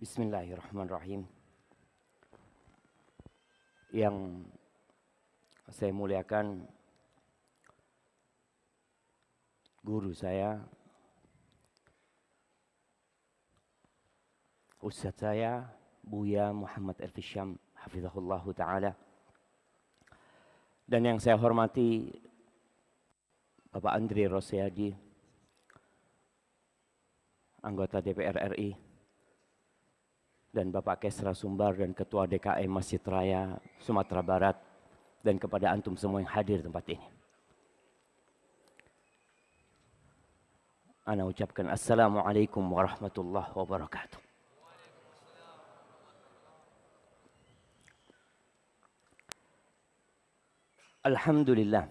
Bismillahirrahmanirrahim. Yang saya muliakan guru saya, Ustadz saya, Buya Muhammad Elfisyam, hafizahullah ta'ala. Dan yang saya hormati Bapak Andri Rosiadi, anggota DPR RI, dan Bapak Kesra Sumbar dan Ketua DKM Masjid Raya Sumatera Barat, dan kepada antum semua yang hadir di tempat ini. Ana ucapkan Assalamualaikum warahmatullahi wabarakatuh. Alhamdulillah.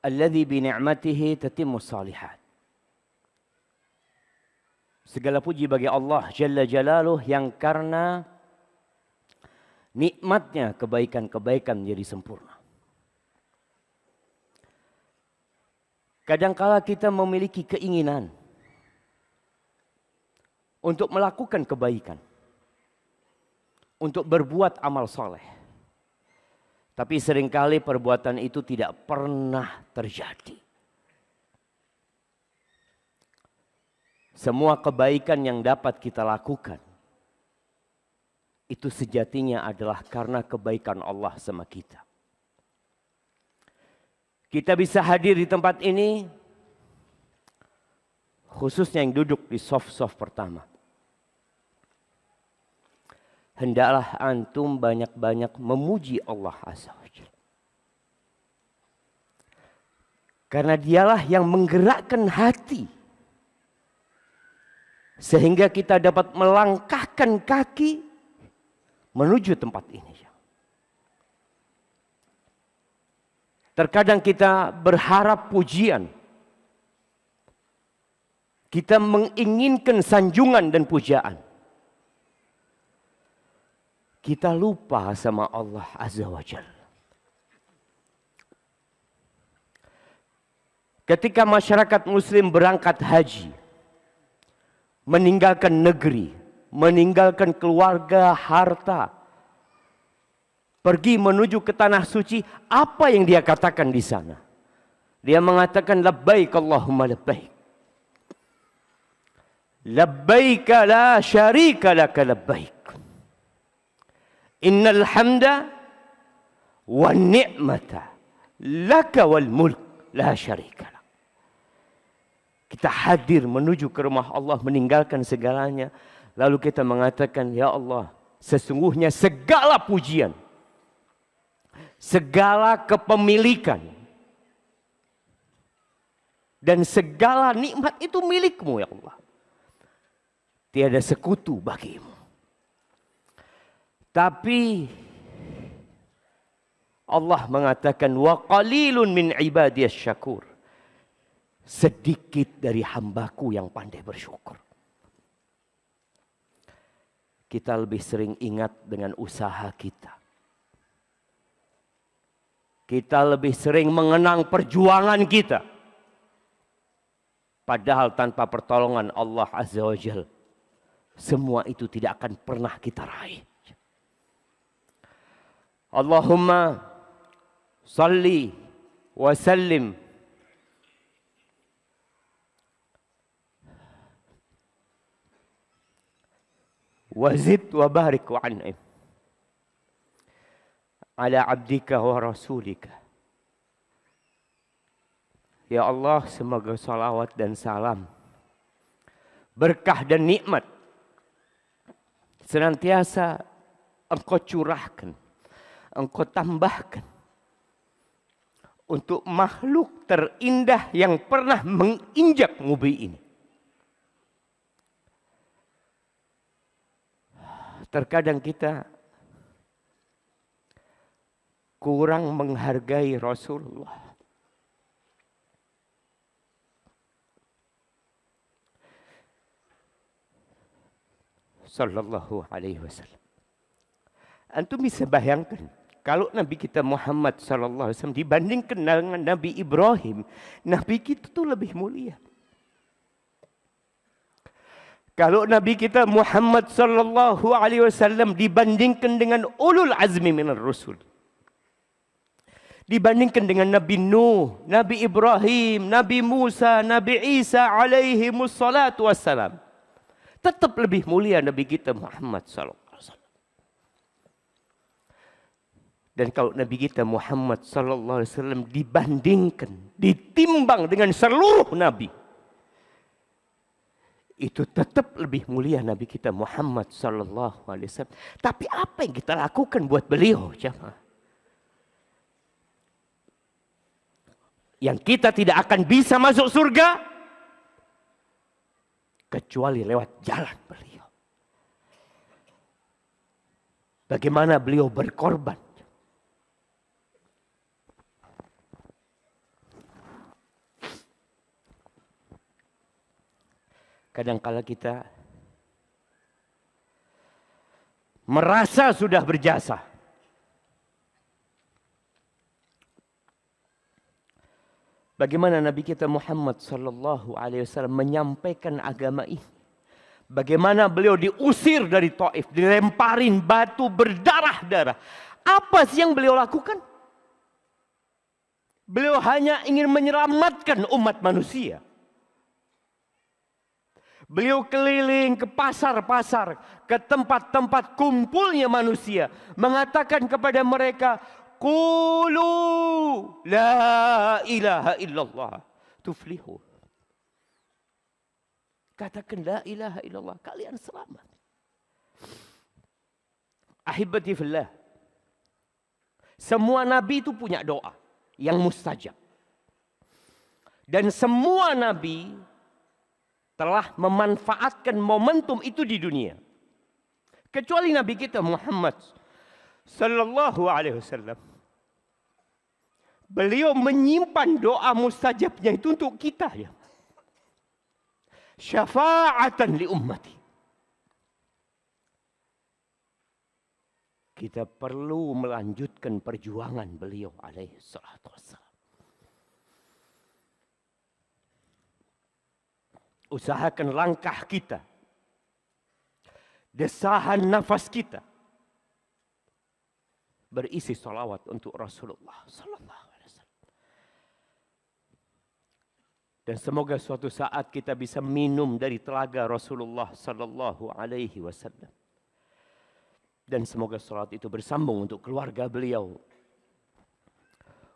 Alladzi bi ni'matihi tatimmu shalihat. Segala puji bagi Allah Jalla Jalaluh yang karena nikmatnya kebaikan-kebaikan menjadi sempurna. Kadangkala kita memiliki keinginan untuk melakukan kebaikan, untuk berbuat amal soleh. Tapi seringkali perbuatan itu tidak pernah terjadi. Semua kebaikan yang dapat kita lakukan itu sejatinya adalah karena kebaikan Allah sama kita. Kita bisa hadir di tempat ini, khususnya yang duduk di soft pertama. Hendaklah antum banyak-banyak memuji Allah Azza wa Jalla. Karena dialah yang menggerakkan hati, sehingga kita dapat melangkahkan kaki menuju tempat ini. Terkadang kita berharap pujian. Kita menginginkan sanjungan dan pujaan. Kita lupa sama Allah Azza wa Jalla. Ketika masyarakat muslim berangkat haji, meninggalkan negeri, meninggalkan keluarga, harta, pergi menuju ke tanah suci, apa yang dia katakan di sana? Dia mengatakan labbaik Allahumma labbaik. Labbaik la syarika laka labbaik. Innal hamda wan ni'mata laka wal mulk la syarika lak. Kita hadir menuju ke rumah Allah, meninggalkan segalanya. Lalu kita mengatakan, ya Allah, sesungguhnya segala pujian, segala kepemilikan, dan segala nikmat itu milikmu ya Allah. Tiada sekutu bagimu. Tapi Allah mengatakan, wa qalilun min ibadiyas syakur. Sedikit dari hambaku yang pandai bersyukur. Kita lebih sering ingat dengan usaha kita. Kita lebih sering mengenang perjuangan kita. Padahal tanpa pertolongan Allah Azza wa Jalla, semua itu tidak akan pernah kita raih. Allahumma salli wa sallim wazid wa barik wa an'im ala abdika wa rasulika. Ya Allah, semoga salawat dan salam, berkah dan nikmat senantiasa Engkau curahkan, Engkau tambahkan untuk makhluk terindah yang pernah menginjak bumi ini. Terkadang kita kurang menghargai Rasulullah. Sallallahu alaihi wasallam. Antum bisa bayangkan, kalau Nabi kita Muhammad sallallahu alaihi wasallam dibandingkan dengan Nabi Ibrahim, Nabi kita itu lebih mulia. Kalau Nabi kita Muhammad sallallahu alaihi wasallam dibandingkan dengan ulul azmi minar rusul, dibandingkan dengan Nabi Nuh, Nabi Ibrahim, Nabi Musa, Nabi Isa alaihi wassalatu wassalam, tetap lebih mulia Nabi kita Muhammad sallallahu alaihi wasallam. Dan kalau Nabi kita Muhammad sallallahu alaihi wasallam dibandingkan, ditimbang dengan seluruh nabi, itu tetap lebih mulia Nabi kita Muhammad sallallahu alaihi wasallam. Tapi apa yang kita lakukan buat beliau, jemaah? Yang kita tidak akan bisa masuk surga kecuali lewat jalan beliau. Bagaimana beliau berkorban. Kadang-kala kita merasa sudah berjasa. Bagaimana Nabi kita Muhammad sallallahu alaihi wasallam menyampaikan agama ini? Bagaimana beliau diusir dari Taif, dilemparin batu berdarah-darah. Apa sih yang beliau lakukan? Beliau hanya ingin menyelamatkan umat manusia. Beliau keliling ke pasar-pasar, ke tempat-tempat kumpulnya manusia, mengatakan kepada mereka, "Qulu la ilaha illallah tuflihu." Katakan la ilaha illallah, kalian selamat. Ahibati fillah. Semua nabi itu punya doa yang mustajab. Dan semua nabi telah memanfaatkan momentum itu di dunia. Kecuali Nabi kita Muhammad sallallahu alaihi wasallam. Beliau menyimpan doa mustajabnya itu untuk kita, ya. Syafa'atan li ummati. Kita perlu melanjutkan perjuangan beliau alaihi salatu wassalam. Usahakan langkah kita, desahan nafas kita berisi salawat untuk Rasulullah sallallahu alaihi wasallam. Dan semoga suatu saat kita bisa minum dari telaga Rasulullah sallallahu alaihi wasallam. Dan semoga salawat itu bersambung untuk keluarga beliau,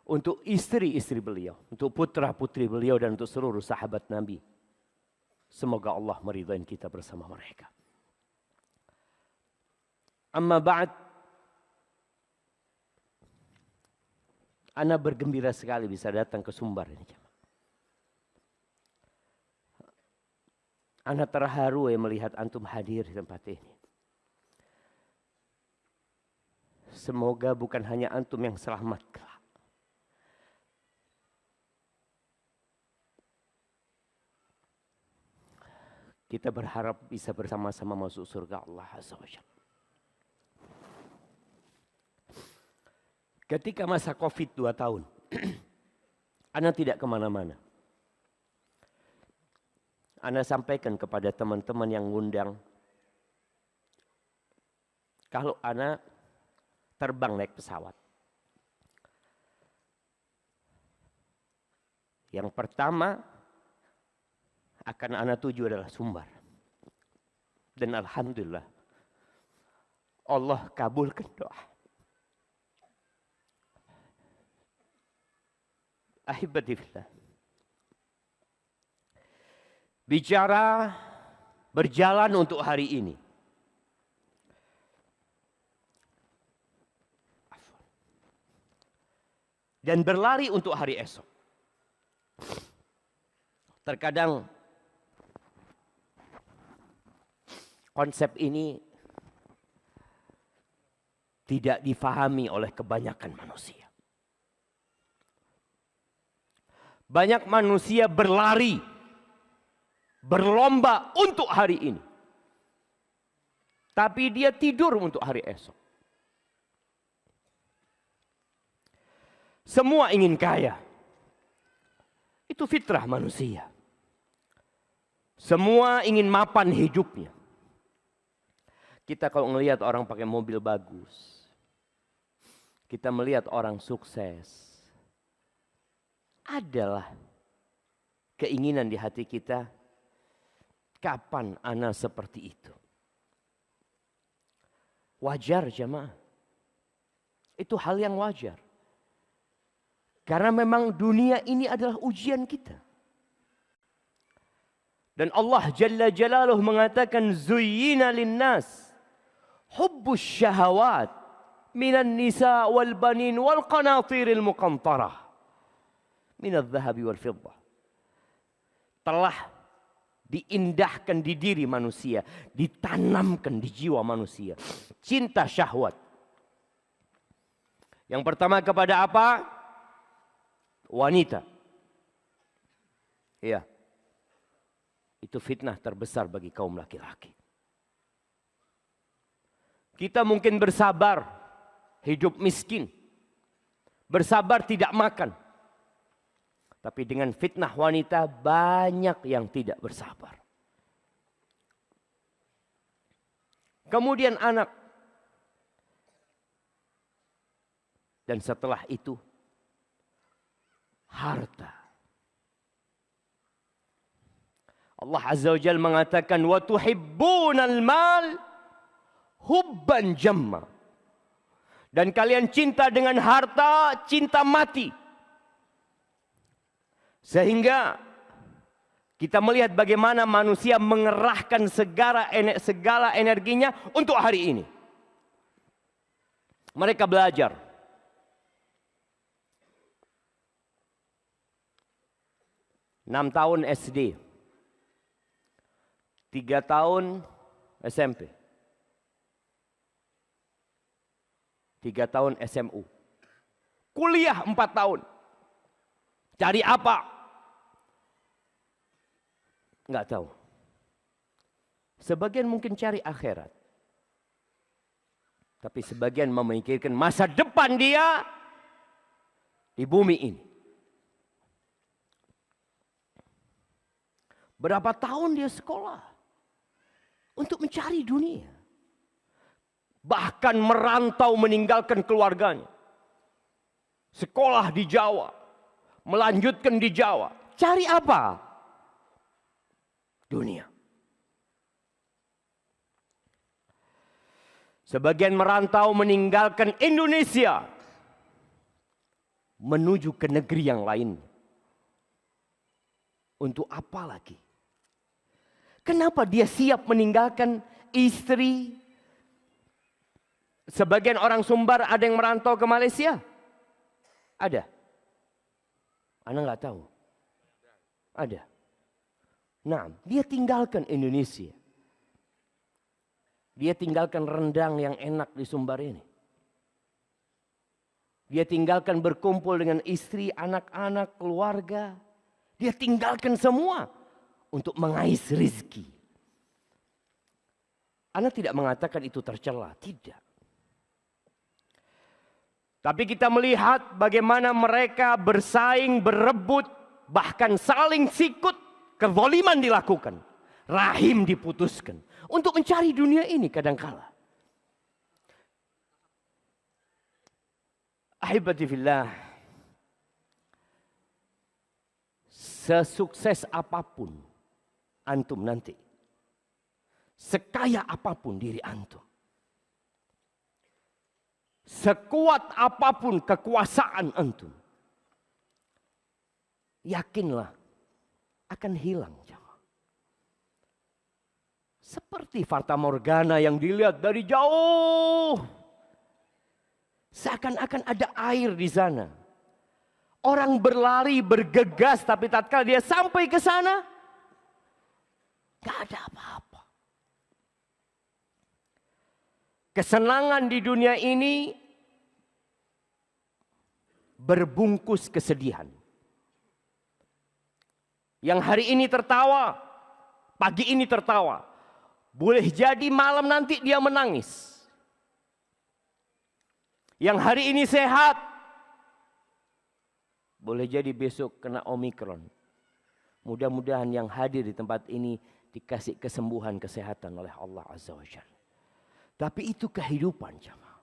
untuk istri-istri beliau, untuk putra-putri beliau, dan untuk seluruh sahabat Nabi. Semoga Allah meridai kita bersama mereka. Amma ba'd. Ana bergembira sekali bisa datang ke Sumbar ini. Ana terharu melihat antum hadir di tempat ini. Semoga bukan hanya antum yang selamat kelak. Kita berharap bisa bersama-sama masuk surga Allah Azza wa Jalla. Ketika masa Covid 2 tahun, Ana tidak kemana-mana. Ana sampaikan kepada teman-teman yang ngundang, kalau Ana terbang naik pesawat, yang pertama akan Ana tuju adalah Sumbar. Dan alhamdulillah Allah kabulkan doa. Ahibati fillah. Bicara berjalan untuk hari ini. Dan berlari untuk hari esok. Terkadang konsep ini tidak difahami oleh kebanyakan manusia. Banyak manusia berlari, berlomba untuk hari ini. Tapi dia tidur untuk hari esok. Semua ingin kaya. Itu fitrah manusia. Semua ingin mapan hidupnya. Kita kalau melihat orang pakai mobil bagus, kita melihat orang sukses, adalah keinginan di hati kita, kapan ana seperti itu? Wajar jemaah. Itu hal yang wajar. Karena memang dunia ini adalah ujian kita. Dan Allah Jalla Jalaluhu mengatakan zuyyina linnas hubbus syahawat minan nisa wal banin wal qanatiril muqantarah minadh dhahabi wal fiddah. Telah diindahkan di diri manusia, ditanamkan di jiwa manusia cinta syahwat. Yang pertama kepada apa? Wanita. Iya. Itu fitnah terbesar bagi kaum laki-laki. Kita mungkin bersabar hidup miskin, bersabar tidak makan. Tapi dengan fitnah wanita banyak yang tidak bersabar. Kemudian anak. Dan setelah itu harta. Allah Azza wa Jalla mengatakan wa tuhibbunal mal hubban jamma. Dan kalian cinta dengan harta, cinta mati. Sehingga kita melihat bagaimana manusia mengerahkan segala energinya untuk hari ini. Mereka belajar. Enam tahun SD. 3 tahun SMP. 3 tahun SMU. Kuliah 4 tahun. Cari apa? Enggak tahu. Sebagian mungkin cari akhirat. Tapi sebagian memikirkan masa depan dia di bumi ini. Berapa tahun dia sekolah untuk mencari dunia. Bahkan merantau meninggalkan keluarganya. Sekolah di Jawa. Melanjutkan di Jawa. Cari apa? Dunia. Sebagian merantau meninggalkan Indonesia. Menuju ke negeri yang lain. Untuk apa lagi? Kenapa dia siap meninggalkan istri? Sebagian orang Sumbar ada yang merantau ke Malaysia? Ada. Anda nggak tahu? Ada. Nah, dia tinggalkan Indonesia. Dia tinggalkan rendang yang enak di Sumbar ini. Dia tinggalkan berkumpul dengan istri, anak-anak, keluarga. Dia tinggalkan semua untuk mengais rezeki. Anda tidak mengatakan itu tercela, tidak. Tapi kita melihat bagaimana mereka bersaing, berebut, bahkan saling sikut, kezaliman dilakukan. Rahim diputuskan. Untuk mencari dunia ini kadangkala. Ahibati fillah. Sesukses apapun antum nanti. Sekaya apapun diri antum. Sekuat apapun kekuasaan antum. Yakinlah akan hilang. Seperti fata morgana yang dilihat dari jauh. Seakan-akan ada air di sana. Orang berlari, bergegas, tapi tatkala dia sampai ke sana, gak ada apa-apa. Kesenangan di dunia ini berbungkus kesedihan. Yang hari ini tertawa, pagi ini tertawa. Boleh jadi malam nanti dia menangis. Yang hari ini sehat, boleh jadi besok kena Omikron. Mudah-mudahan yang hadir di tempat ini dikasih kesembuhan, kesehatan oleh Allah Azza wa Jalla. Tapi itu kehidupan jemaah.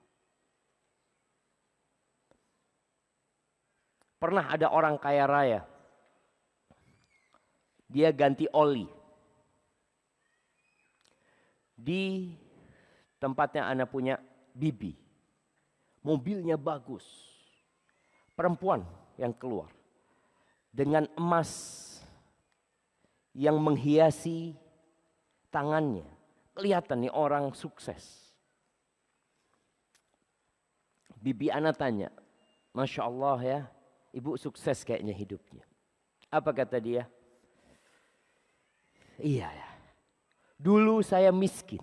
Pernah ada orang kaya raya. Dia ganti oli. Di tempatnya anak punya bibi. Mobilnya bagus. Perempuan yang keluar. Dengan emas yang menghiasi tangannya. Kelihatan nih orang sukses. Bibi anak tanya, Masya Allah ya, ibu sukses kayaknya hidupnya. Apa kata dia? Iya ya, dulu saya miskin.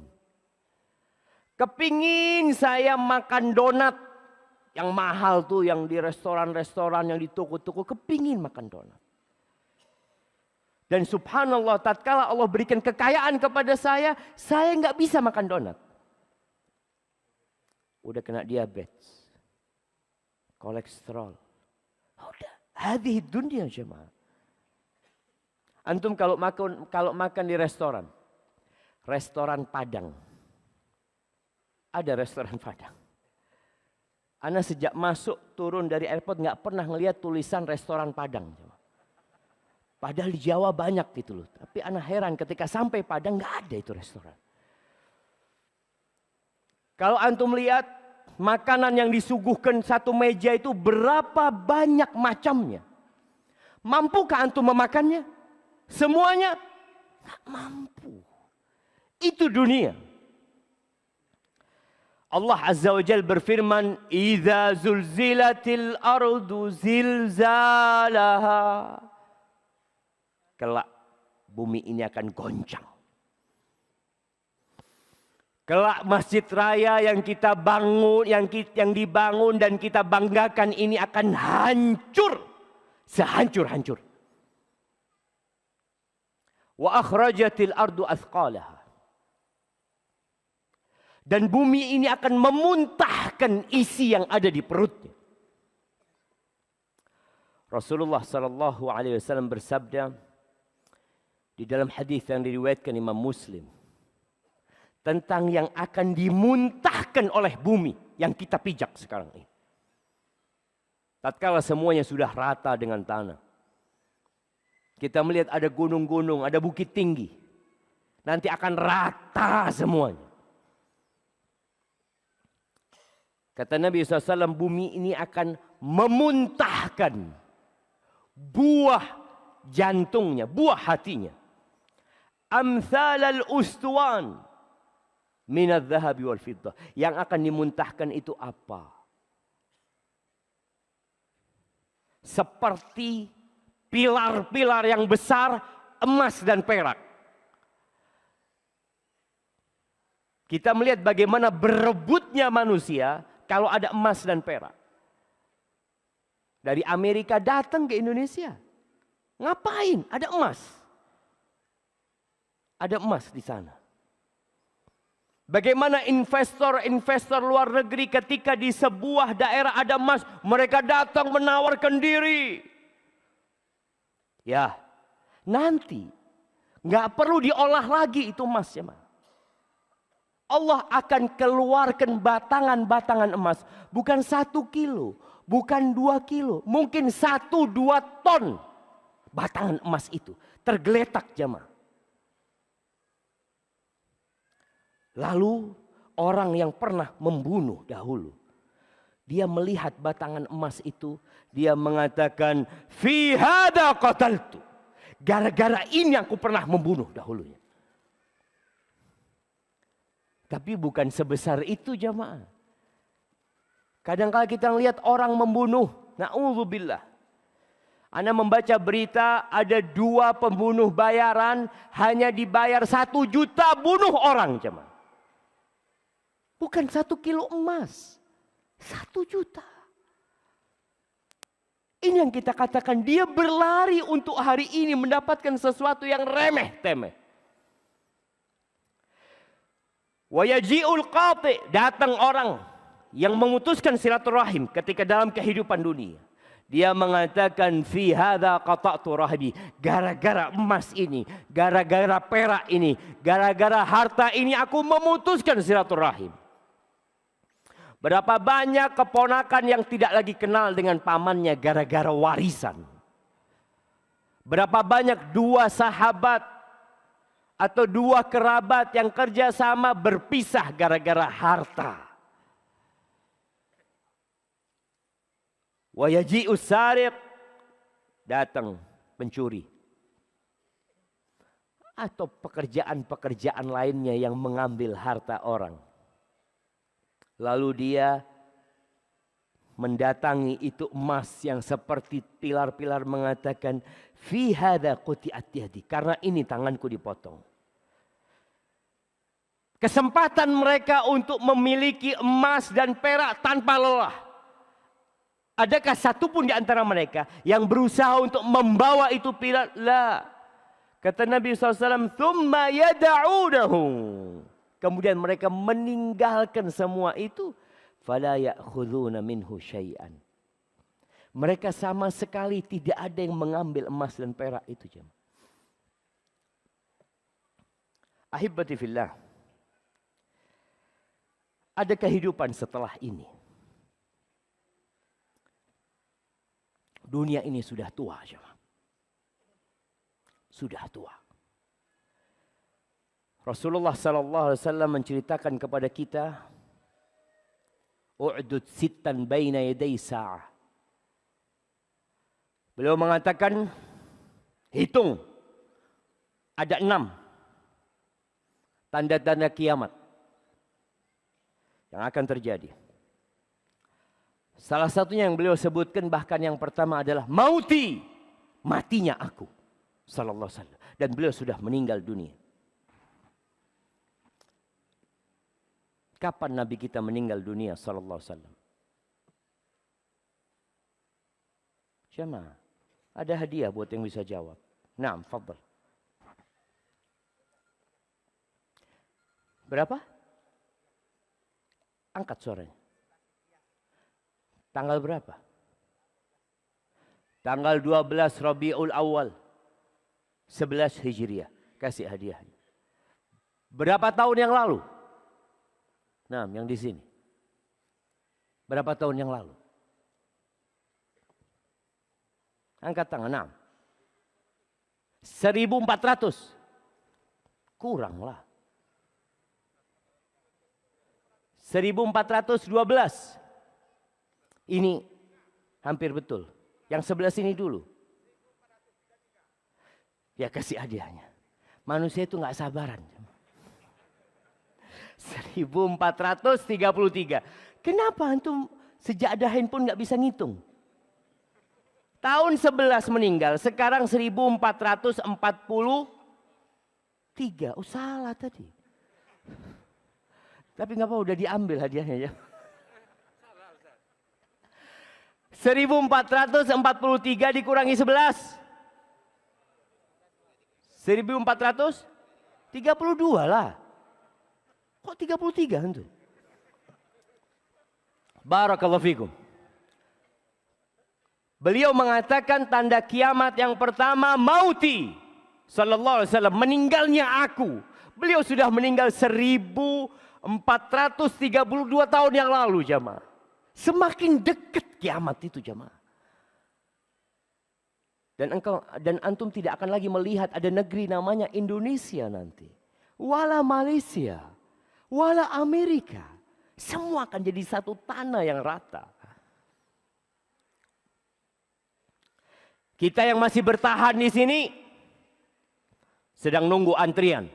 Kepingin saya makan donat yang mahal tuh, yang di restoran-restoran, yang di toko-toko. Kepingin makan donat. Dan subhanallah, tatkala Allah berikan kekayaan kepada saya nggak bisa makan donat. Udah kena diabetes, kolesterol. Udah, hadhihi dunia jemaah. Antum kalau makan di restoran Padang. Ada restoran Padang. Ana sejak masuk turun dari airport nggak pernah ngelihat tulisan restoran Padang. Padahal di Jawa banyak gitu loh. Tapi ana heran ketika sampai Padang nggak ada itu restoran. Kalau antum lihat makanan yang disuguhkan satu meja itu berapa banyak macamnya. Mampukah antum memakannya? Semuanya nggak mampu. Itu dunia. Allah Azza wa Jalla berfirman, "Idza zulzilatil ardu zilzalaha." Kelak bumi ini akan goncang. Kelak masjid raya yang kita bangun, yang dibangun dan kita banggakan ini akan hancur. Sehancur-hancur. Wa akhrajatil ardu athqalaha. Dan bumi ini akan memuntahkan isi yang ada di perutnya. Rasulullah sallallahu alaihi wasallam bersabda di dalam hadis yang diriwayatkan Imam Muslim tentang yang akan dimuntahkan oleh bumi yang kita pijak sekarang ini. Tatkala semuanya sudah rata dengan tanah. Kita melihat ada gunung-gunung, ada bukit tinggi. Nanti akan rata semuanya. Kata Nabi SAW, bumi ini akan memuntahkan buah jantungnya, buah hatinya. Amthal al-ustuwan minadh dhahabi wal fiddah. Yang akan dimuntahkan itu apa? Seperti pilar-pilar yang besar, emas dan perak. Kita melihat bagaimana berebutnya manusia kalau ada emas dan perak. Dari Amerika datang ke Indonesia. Ngapain? Ada emas. Ada emas di sana. Bagaimana investor-investor luar negeri ketika di sebuah daerah ada emas, mereka datang menawarkan diri. Ya, nanti nggak perlu diolah lagi itu emas ya, Allah akan keluarkan batangan-batangan emas, bukan 1 kilo, bukan 2 kilo, mungkin 1-2 ton batangan emas itu tergeletak jemaah. Lalu orang yang pernah membunuh dahulu, dia melihat batangan emas itu, dia mengatakan, "Fi hada qataltu." Gara-gara ini aku pernah membunuh dahulunya. Tapi bukan sebesar itu jamaah. Kadang-kala kita lihat orang membunuh, na'udzubillah. Anda membaca berita ada 2 pembunuh bayaran, hanya dibayar 1 juta bunuh orang jemaah. Bukan 1 kilo emas, 1 juta. Ini yang kita katakan, dia berlari untuk hari ini mendapatkan sesuatu yang remeh-temeh. Wa yaji'ul qati', datang orang yang memutuskan silaturahim ketika dalam kehidupan dunia. Dia mengatakan fi hadza qata'tu rahbi. Gara-gara emas ini, gara-gara perak ini, gara-gara harta ini aku memutuskan silaturahim. Berapa banyak keponakan yang tidak lagi kenal dengan pamannya gara-gara warisan. Berapa banyak dua sahabat atau dua kerabat yang kerja sama berpisah gara-gara harta. Wa yaji'us sariq, datang pencuri. Atau pekerjaan-pekerjaan lainnya yang mengambil harta orang. Lalu dia mendatangi itu emas yang seperti pilar-pilar mengatakan fi hadza quti'at yadi, karena ini tanganku dipotong. Kesempatan mereka untuk memiliki emas dan perak tanpa lelah. Adakah satu pun di antara mereka yang berusaha untuk membawa itu pilar? La. Kata Nabi SAW, thumma yada'unahu. Kemudian mereka meninggalkan semua itu. Fala ya'khuduna minhu syai'an. Mereka sama sekali tidak ada yang mengambil emas dan perak itu. Ahibbati fillah. Ada kehidupan setelah ini. Dunia ini sudah tua, jemaah. Sudah tua. Rasulullah sallallahu alaihi wasallam menceritakan kepada kita, u'dud sittan baina yaday sa'ah. Beliau mengatakan, hitung ada 6 tanda-tanda kiamat yang akan terjadi. Salah satunya yang beliau sebutkan, bahkan yang pertama adalah mauti, matinya aku sallallahu alaihi wasallam, dan beliau sudah meninggal dunia. Kapan Nabi kita meninggal dunia sallallahu alaihi wasallam? Jemaah, ada hadiah buat yang bisa jawab. Naam, fadhal. Berapa? Angkat suaranya. Tanggal berapa? Tanggal 12 Rabiul Awal 11 Hijriah. Kasih hadiahnya. Berapa tahun yang lalu? Nah, yang di sini. Berapa tahun yang lalu? Angkat tangan. 1400. Kuranglah. 1412. Ini hampir betul. Yang sebelah sini dulu. Ya kasih hadiahnya. Manusia itu nggak sabaran. 1433. Kenapa antum sejak ada handphone nggak bisa ngitung? Tahun 11 meninggal. Sekarang 1443. Oh salah tadi. Tapi nggak apa, udah diambil hadiahnya ya. 1443 dikurangi 11. 1432 lah. Kok 33 itu? Barakallahu fikum. Beliau mengatakan tanda kiamat yang pertama mauti sallallahu alaihi wasallam, meninggalnya aku. Beliau sudah meninggal 1432 tahun yang lalu, jamaah. Semakin dekat kiamat itu, jamaah. Dan antum tidak akan lagi melihat ada negeri namanya Indonesia nanti. Wala Malaysia, wala Amerika. Semua akan jadi satu tanah yang rata. Kita yang masih bertahan di sini sedang nunggu antrian.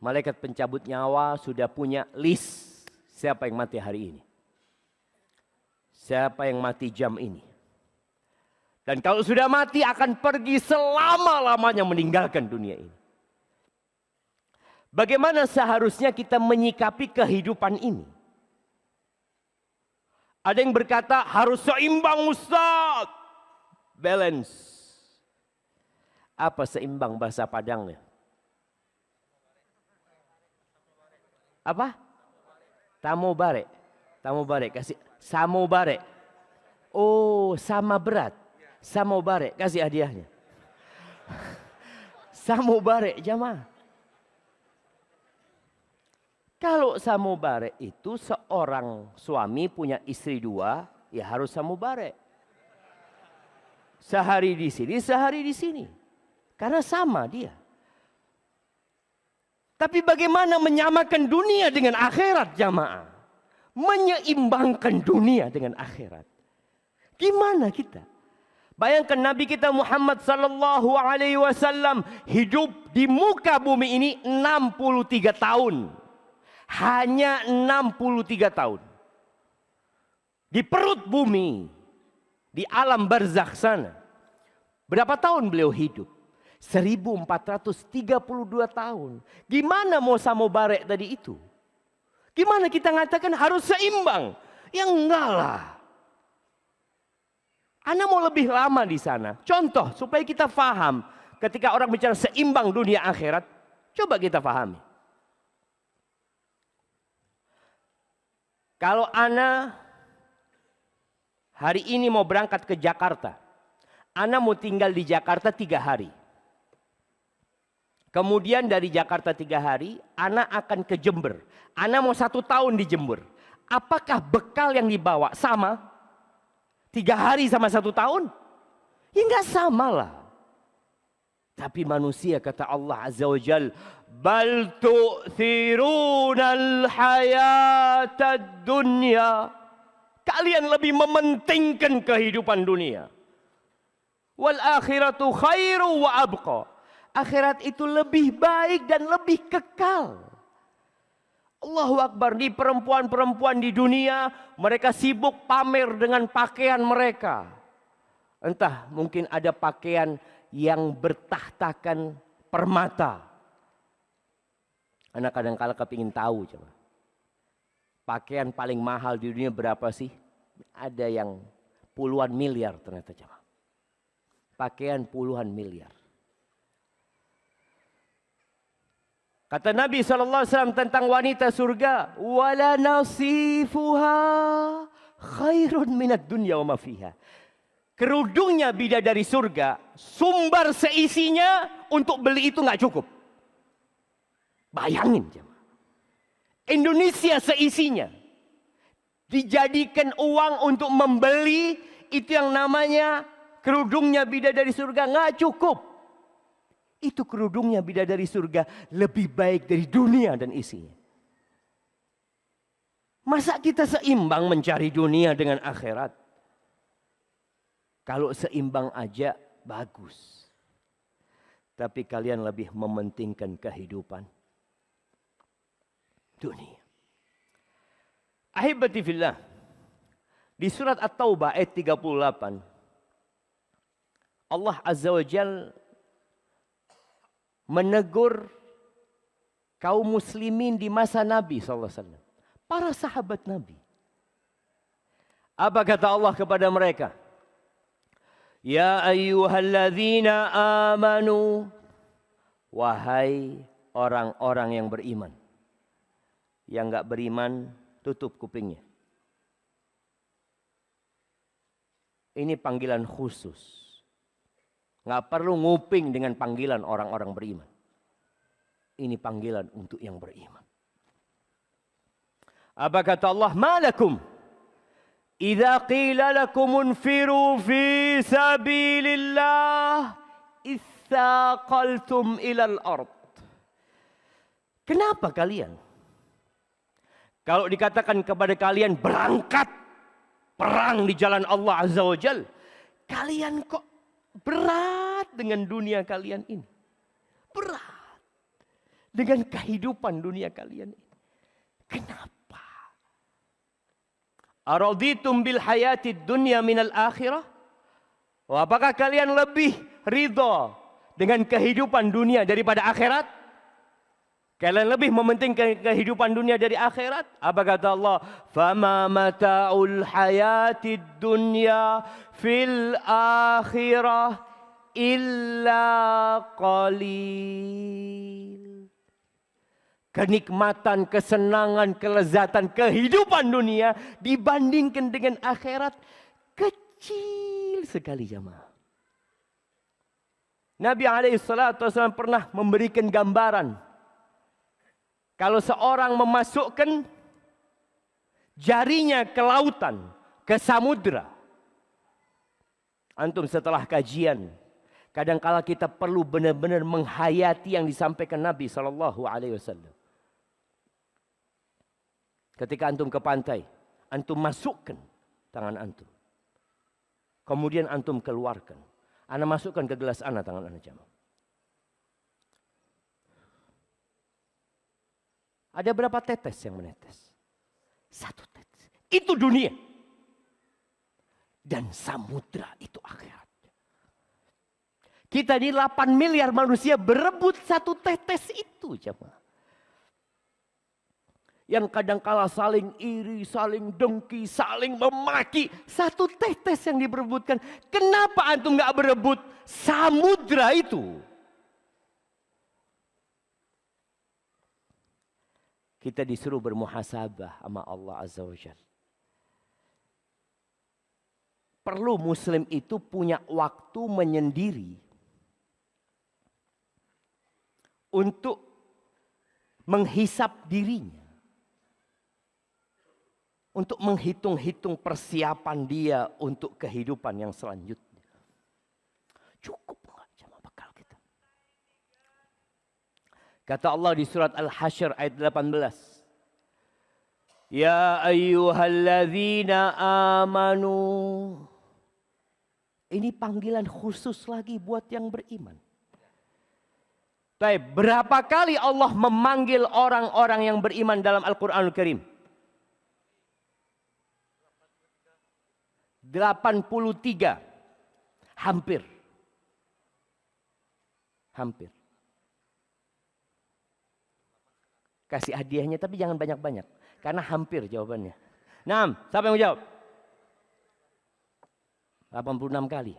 Malaikat pencabut nyawa sudah punya list siapa yang mati hari ini. Siapa yang mati jam ini. Dan kalau sudah mati akan pergi selama-lamanya meninggalkan dunia ini. Bagaimana seharusnya kita menyikapi kehidupan ini? Ada yang berkata harus seimbang, Ustaz. Balance. Apa seimbang bahasa Padangnya? Apa? Tamu bare. Tamu bare. Samobare. Oh, sama berat. Samobare, kasih hadiahnya. Samobare jamaah. Kalau samobare itu seorang suami punya istri 2, ya harus samobare. Sehari di sini, sehari di sini. Karena sama dia. Tapi bagaimana menyamakan dunia dengan akhirat jamaah? Menyeimbangkan dunia dengan akhirat. Gimana kita? Bayangkan Nabi kita Muhammad sallallahu alaihi wasallam hidup di muka bumi ini 63 tahun. Hanya 63 tahun. Di perut bumi, di alam barzakh sana. Berapa tahun beliau hidup? 1432 tahun. Gimana mau samobare tadi itu? Gimana kita ngatakan harus seimbang? Ya enggak lah. Anda mau lebih lama di sana. Contoh supaya kita faham ketika orang bicara seimbang dunia akhirat, coba kita pahami. Kalau Anda hari ini mau berangkat ke Jakarta, Anda mau tinggal di Jakarta 3 hari. Kemudian dari Jakarta 3 hari, Anda akan ke Jember. Anda mau 1 tahun di Jember. Apakah bekal yang dibawa sama? 3 hari sama 1 tahun? Ya enggak sama lah. Tapi manusia kata Allah Azza wa Jal, bal tu'thirunal hayatad dunya. Kalian lebih mementingkan kehidupan dunia. Wal akhiratu khairu wa abqa. Akhirat itu lebih baik dan lebih kekal. Allahu Akbar, di perempuan-perempuan di dunia mereka sibuk pamer dengan pakaian mereka. Entah mungkin ada pakaian yang bertahtakan permata. Anak kadang-kala kepingin tahu coba. Pakaian paling mahal di dunia berapa sih? Ada yang puluhan miliar ternyata coba. Pakaian puluhan miliar. Kata Nabi SAW tentang wanita surga, wala nasifuha khairun minad dunya wa ma fiha. Kerudungnya bidadari surga, sumber seisinya untuk beli itu nggak cukup. Bayangin jemaah. Indonesia seisinya dijadikan uang untuk membeli itu yang namanya kerudungnya bidadari surga nggak cukup. Itu kerudungnya bidadari surga lebih baik dari dunia dan isinya. Masa kita seimbang mencari dunia dengan akhirat? Kalau seimbang aja bagus. Tapi kalian lebih mementingkan kehidupan dunia. Ahibati fillah. Di surat At-Taubah ayat 38. Allah Azza wa Jalla menegur kaum muslimin di masa Nabi SAW. Para sahabat Nabi. Apa kata Allah kepada mereka? Ya ayyuhalladzina amanu. Wahai orang-orang yang beriman. Yang enggak beriman, tutup kupingnya. Ini panggilan khusus. Nggak perlu nguping dengan panggilan orang-orang beriman. Ini panggilan untuk yang beriman. Apa kata Allah? Malakum idza qila lakum unfiru fi sabilillah itsaqaltum ilal ard. Kenapa kalian? Kalau dikatakan kepada kalian berangkat perang di jalan Allah Azza wa Jal, kalian kok berat dengan dunia kalian ini. Berat. Dengan kehidupan dunia kalian ini. Kenapa? Araditum bil hayatid dunya minal akhirah? Apakah kalian lebih ridha dengan kehidupan dunia daripada akhirat? Kalian lebih mementingkan kehidupan dunia dari akhirat? Apa kata Allah? Fama mata'ul hayatid dunya fil akhirah illa qalil. kenikmatan, kesenangan, kelezatan kehidupan dunia dibandingkan dengan akhirat kecil sekali jemaah. Nabi SAW pernah memberikan gambaran. Kalau seorang memasukkan jarinya ke lautan, ke samudra. Antum setelah kajian, kadangkala kita perlu benar-benar menghayati yang disampaikan Nabi SAW. Ketika antum ke pantai, antum masukkan tangan antum. Kemudian antum keluarkan. Ana masukkan ke gelas ana tangan ana jamaah. Ada berapa tetes yang menetes? 1 tetes. Itu dunia. Dan samudra itu akhirat. Kita ini 8 miliar manusia berebut 1 tetes itu jamaah. Yang kadangkala saling iri, saling dengki, saling memaki. 1 tetes yang diperebutkan. Kenapa antum gak berebut samudra itu? Kita disuruh bermuhasabah sama Allah Azza wa Jalla. Perlu muslim itu punya waktu menyendiri untuk menghisap dirinya. Untuk menghitung-hitung persiapan dia untuk kehidupan yang selanjutnya. Cukup enggak sama bekal kita? Kata Allah di surat Al-Hasyr ayat 18. Ya ayyuhalladzina amanu. Ini panggilan khusus lagi buat yang beriman. Baik, berapa kali Allah memanggil orang-orang yang beriman dalam Al-Quranul Karim? 83. Hampir. Hampir. Kasih hadiahnya tapi jangan banyak-banyak. Karena hampir jawabannya. Nah, siapa yang mau jawab? 86 kali.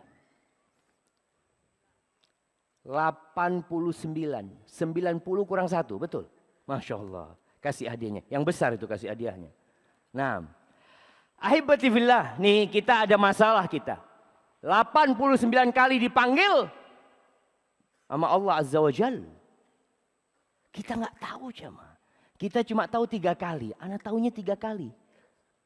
89. 90 kurang 1, betul? Masya Allah. Kasih hadiahnya. Yang besar itu kasih hadiahnya. Nah. Ahibati fillah, nih kita ada masalah kita. 89 kali dipanggil sama Allah Azza wa Jalla. Kita nggak tahu jemaah. Kita cuma tahu 3 kali. Ana tahunya 3 kali.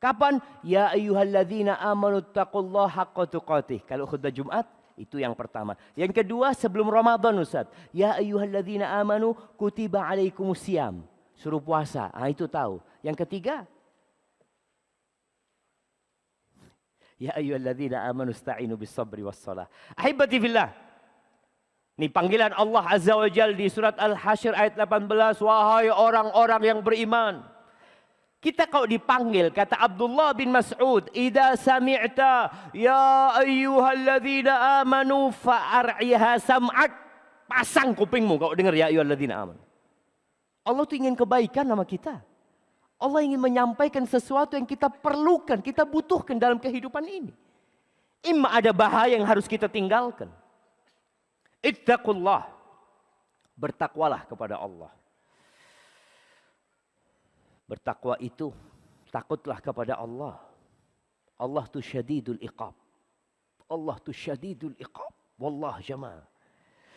Kapan? Ya ayyuhalladzina amanu taqullaha haqqa tuqatih. Kalau khutbah Jumat itu yang pertama. Yang kedua sebelum Ramadan Ustaz. Ya ayyuhalladzina amanu kutiba alaikumusiyam. Suruh puasa. Ah itu tahu. Yang ketiga ya ayyuhalladzina amanu ista'inu bis-sabri was-shalah. Ahibati fillah. Ini panggilan Allah Azza wa Jalla di surat Al-Hasyr ayat 18. Wahai orang-orang yang beriman. Kita kalau dipanggil, kata Abdullah bin Mas'ud. Idza sami'ta ya ayyuhalladzina amanu fa'ar'iha sam'ak. Pasang kupingmu kalau dengar ya ayyuhalladzina amanu. Allah tuh ingin kebaikan sama kita. Allah ingin menyampaikan sesuatu yang kita perlukan, kita butuhkan dalam kehidupan ini. Imma ada bahaya yang harus kita tinggalkan. Ittaqullah. Bertakwalah kepada Allah. Bertakwa itu takutlah kepada Allah. Allah tu syadidul iqab. Allah tu syadidul iqab. Wallah jamaah.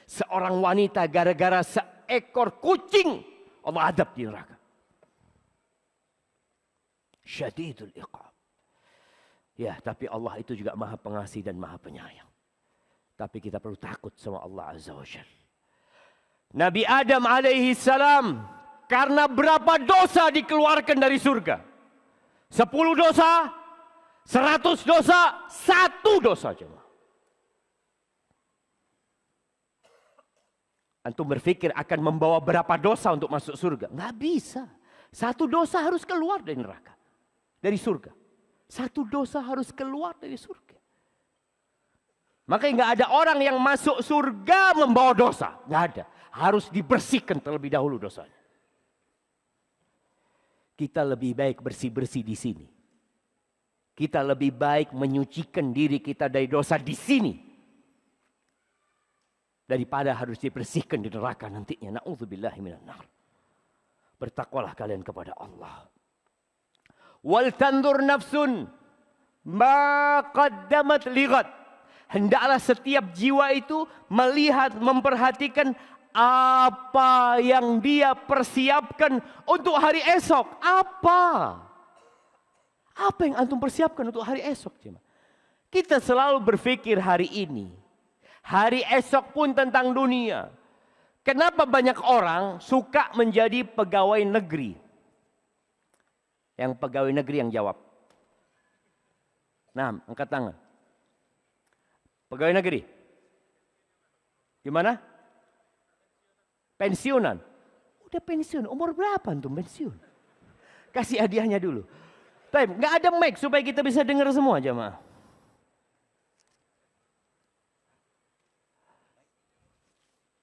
Seorang wanita gara-gara seekor kucing Allah adab di neraka. Syadidul iqab. Ya, tapi Allah itu juga maha pengasih dan maha penyayang. Tapi kita perlu takut sama Allah Azza wa Jalla. Nabi Adam alaihi salam karena berapa dosa dikeluarkan dari surga? 10 dosa, 100 dosa, 1 dosa cuma. Antum berpikir akan membawa berapa dosa untuk masuk surga? Nggak bisa. 1 dosa harus keluar dari neraka. Dari surga. 1 dosa harus keluar dari surga. Makanya nggak ada orang yang masuk surga membawa dosa. Nggak ada. Harus dibersihkan terlebih dahulu dosanya. Kita lebih baik bersih-bersih di sini. Kita lebih baik menyucikan diri kita dari dosa di sini. Daripada harus dibersihkan di neraka nantinya. Na'udzubillahi minan nar. Bertakwalah kalian kepada Allah. Wal tandur nafsun ma qaddamat lighad. Hendaklah setiap jiwa itu melihat, memperhatikan apa yang dia persiapkan untuk hari esok. Apa yang antum persiapkan untuk hari esok? Kita selalu berpikir hari ini. Hari esok pun tentang dunia. Kenapa banyak orang suka menjadi pegawai negeri? Yang pegawai negeri yang jawab. Nah, angkat tangan. Pegawai negeri. Gimana? Pensiunan. Udah pensiun, umur berapa antum pensiun? Kasih hadiahnya dulu. Tapi nggak ada mic supaya kita bisa dengar semua jemaah.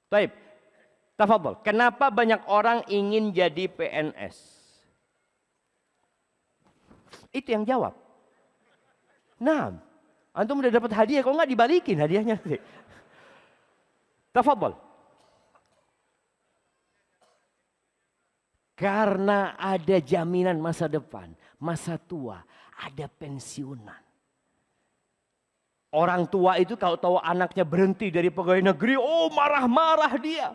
Baik, tafadhol. Kenapa banyak orang ingin jadi PNS? Itu yang jawab. Nah, antum udah dapat hadiah, kok nggak dibalikin hadiahnya? Tafadhol. Karena ada jaminan masa depan, masa tua, ada pensiunan. Orang tua itu kalau tahu anaknya berhenti dari pegawai negeri, oh marah-marah dia.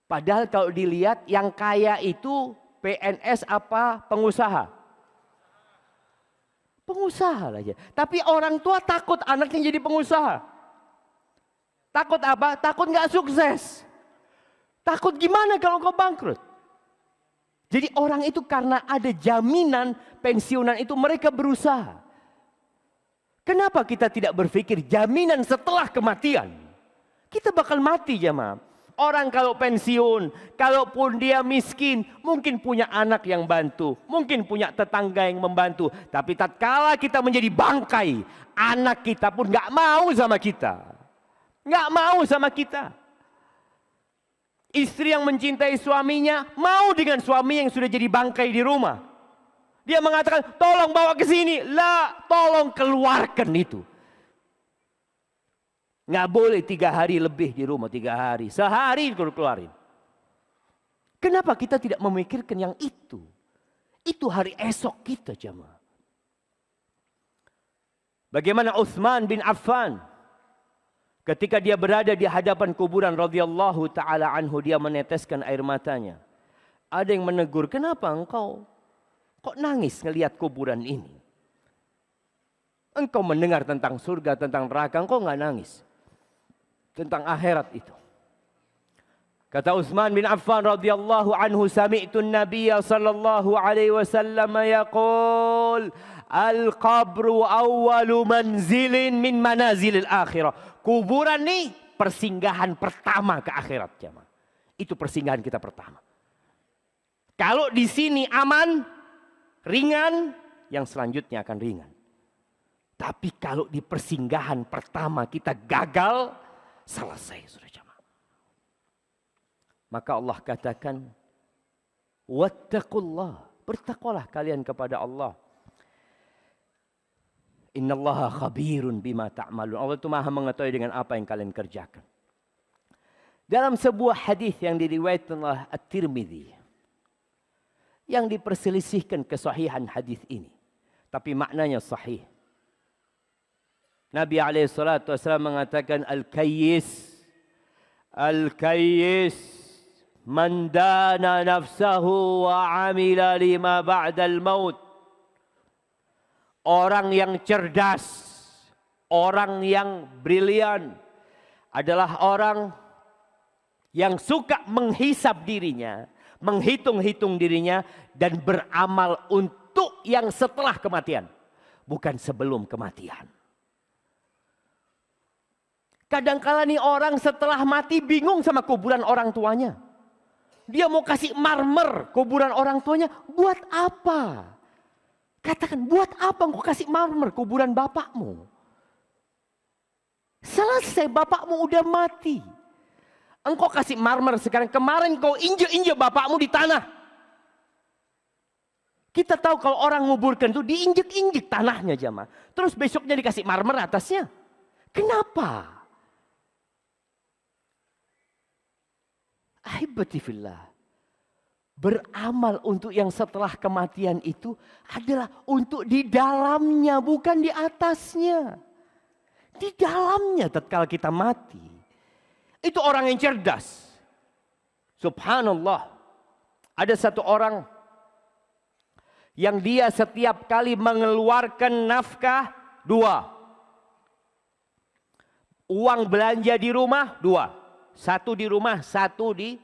Padahal kalau dilihat yang kaya itu PNS apa pengusaha? Pengusaha aja. Tapi orang tua takut anaknya jadi pengusaha. Takut apa? Takut nggak sukses. Takut gimana kalau kau bangkrut? Jadi orang itu karena ada jaminan pensiunan itu mereka berusaha. Kenapa kita tidak berpikir jaminan setelah kematian? Kita bakal mati jemaah. Orang kalau pensiun, kalaupun dia miskin, mungkin punya anak yang bantu, mungkin punya tetangga yang membantu. Tapi tatkala kita menjadi bangkai, anak kita pun nggak mau sama kita. Nggak mau sama kita. Istri yang mencintai suaminya mau dengan suami yang sudah jadi bangkai di rumah. Dia mengatakan, tolong bawa ke sini. Lah, tolong keluarkan itu. Nggak boleh 3 hari lebih di rumah, 3 hari. Sehari keluarin. Kenapa kita tidak memikirkan yang itu? Itu hari esok kita jemaah. Bagaimana Utsman bin Affan. Ketika dia berada di hadapan kuburan radhiyallahu ta'ala anhu, dia meneteskan air matanya. Ada yang menegur, kenapa engkau kok nangis ngelihat kuburan ini? Engkau mendengar tentang surga, tentang neraka, engkau nggak nangis. Tentang akhirat itu. Kata Utsman bin Affan radhiyallahu anhu, sami'tu an-nabiyya sallallahu alaihi wasallam yaqul, al-qabru awwalu manzilin min manazilil akhirah. Kuburan nih persinggahan pertama ke akhirat jemaah. Itu persinggahan kita pertama. Kalau di sini aman, ringan, yang selanjutnya akan ringan. Tapi kalau di persinggahan pertama kita gagal, selesai sudah jemaah. Maka Allah katakan, wattaqullah, bertakwalah kalian kepada Allah. Innallaha khabirun bima ta'malun. Allah itu maha mengetahui dengan apa yang kalian kerjakan. Dalam sebuah hadis yang diriwayatkan oleh At-Tirmidzi, yang diperselisihkan kesahihan hadis ini, tapi maknanya sahih. Nabi SAW mengatakan al-kayyis man dana nafsahu wa amila lima ba'dal maut. Orang yang cerdas, orang yang brilian adalah orang yang suka menghisap dirinya, menghitung-hitung dirinya dan beramal untuk yang setelah kematian, bukan sebelum kematian. Kadang-kala nih orang setelah mati bingung sama kuburan orang tuanya. Dia mau kasih marmer kuburan orang tuanya, buat apa? Katakan, buat apa engkau kasih marmer kuburan bapakmu? Selesai, bapakmu udah mati. Engkau kasih marmer sekarang, kemarin kau injek-injek bapakmu di tanah. Kita tahu kalau orang nguburkan itu diinjek-injek tanahnya jamaah. Terus besoknya dikasih marmer atasnya. Kenapa? Ahibati fillah. Beramal untuk yang setelah kematian itu adalah untuk di dalamnya, bukan di atasnya. Di dalamnya tatkala kita mati. Itu orang yang cerdas. Subhanallah. Ada satu orang yang dia setiap kali mengeluarkan nafkah 2. Uang belanja di rumah 2. 1 di rumah, 1 di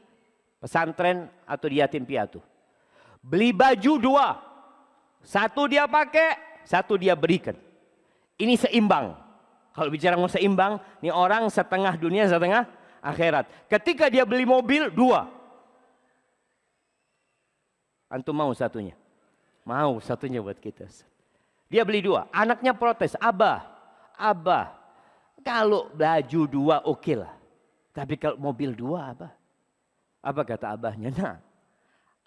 pesantren atau di yatim piatu. Beli baju 2. 1 dia pakai, 1 dia berikan. Ini seimbang. Kalau bicara mau seimbang, ini orang setengah dunia, setengah akhirat. Ketika dia beli mobil 2. Antum mau satunya? Mau satunya buat kita. Dia beli 2. Anaknya protes, abah, kalau baju 2 oke lah. Tapi kalau mobil 2 abah. Apa kata abahnya? Nah,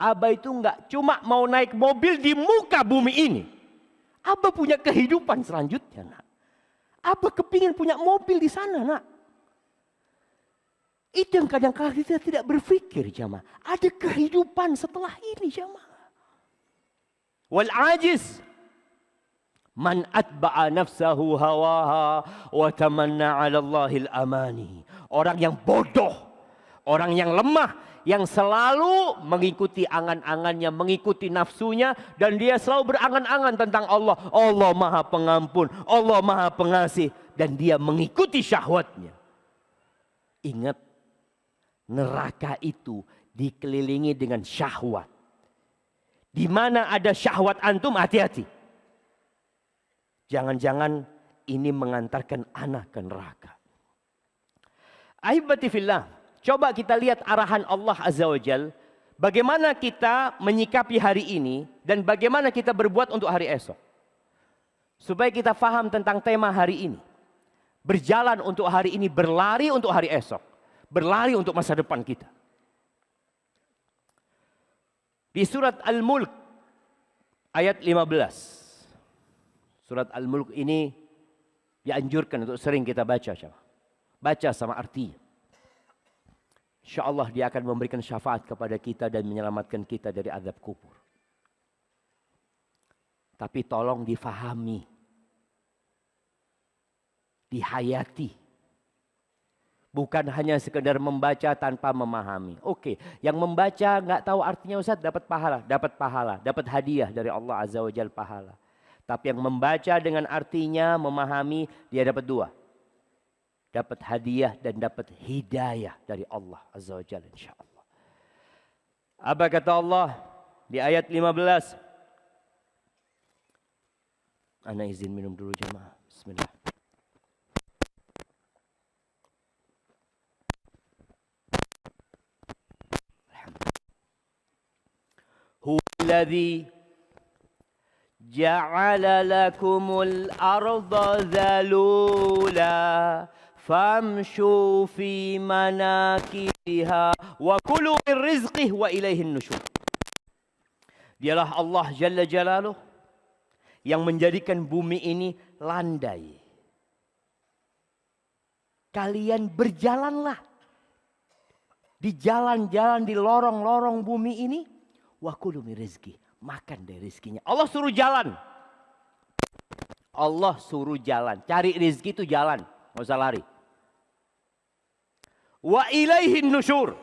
abah itu enggak cuma mau naik mobil di muka bumi ini. Abah punya kehidupan selanjutnya, nak. Abah kepingin punya mobil di sana, nak. Itu yang kadang-kadang kita tidak berpikir, jamaah. Ada kehidupan setelah ini, jamaah. Wal ajiz man atba'a nafsahu hawaha wa tamanna 'ala Allahil amani. Orang yang bodoh, orang yang lemah, yang selalu mengikuti angan-angannya, mengikuti nafsunya, dan dia selalu berangan-angan tentang Allah. Allah Maha Pengampun, Allah Maha Pengasih, dan dia mengikuti syahwatnya. Ingat, neraka itu dikelilingi dengan syahwat. Di mana ada syahwat antum, hati-hati. Jangan-jangan ini mengantarkan anak ke neraka. Ahibati fillah, coba kita lihat arahan Allah Azza wa Jal. Bagaimana kita menyikapi hari ini dan bagaimana kita berbuat untuk hari esok. Supaya kita faham tentang tema hari ini. Berjalan untuk hari ini, berlari untuk hari esok. Berlari untuk masa depan kita. Di surat Al-Mulk ayat 15. Surat Al-Mulk ini dianjurkan untuk sering kita baca. Baca sama artinya. InsyaAllah dia akan memberikan syafaat kepada kita dan menyelamatkan kita dari azab kubur. Tapi tolong difahami. Dihayati. Bukan hanya sekedar membaca tanpa memahami. Oke, yang membaca nggak tahu artinya Ustaz dapat pahala. Dapat hadiah dari Allah Azza wa Jalla pahala. Tapi yang membaca dengan artinya, memahami, dia dapat 2. Dapat hadiah dan dapat hidayah dari Allah Azza wa Jalla insyaAllah. Apa kata Allah di ayat 15? Ana izin minum dulu jemaah. Bismillah. Huwallazi ja'ala lakumul arda zalula famshu fi manakibiha wa kulu min rizqihi wa ilaihin nusyur. Dialah Allah Jalla Jalaluh yang menjadikan bumi ini landai. Kalian berjalanlah di jalan-jalan di lorong-lorong bumi ini, wa kulu min rizqihi, makan dari rizkinya. Allah suruh jalan. Allah suruh jalan. Cari rizki itu jalan, nggak usah lari. Wa ilaihin nusyur.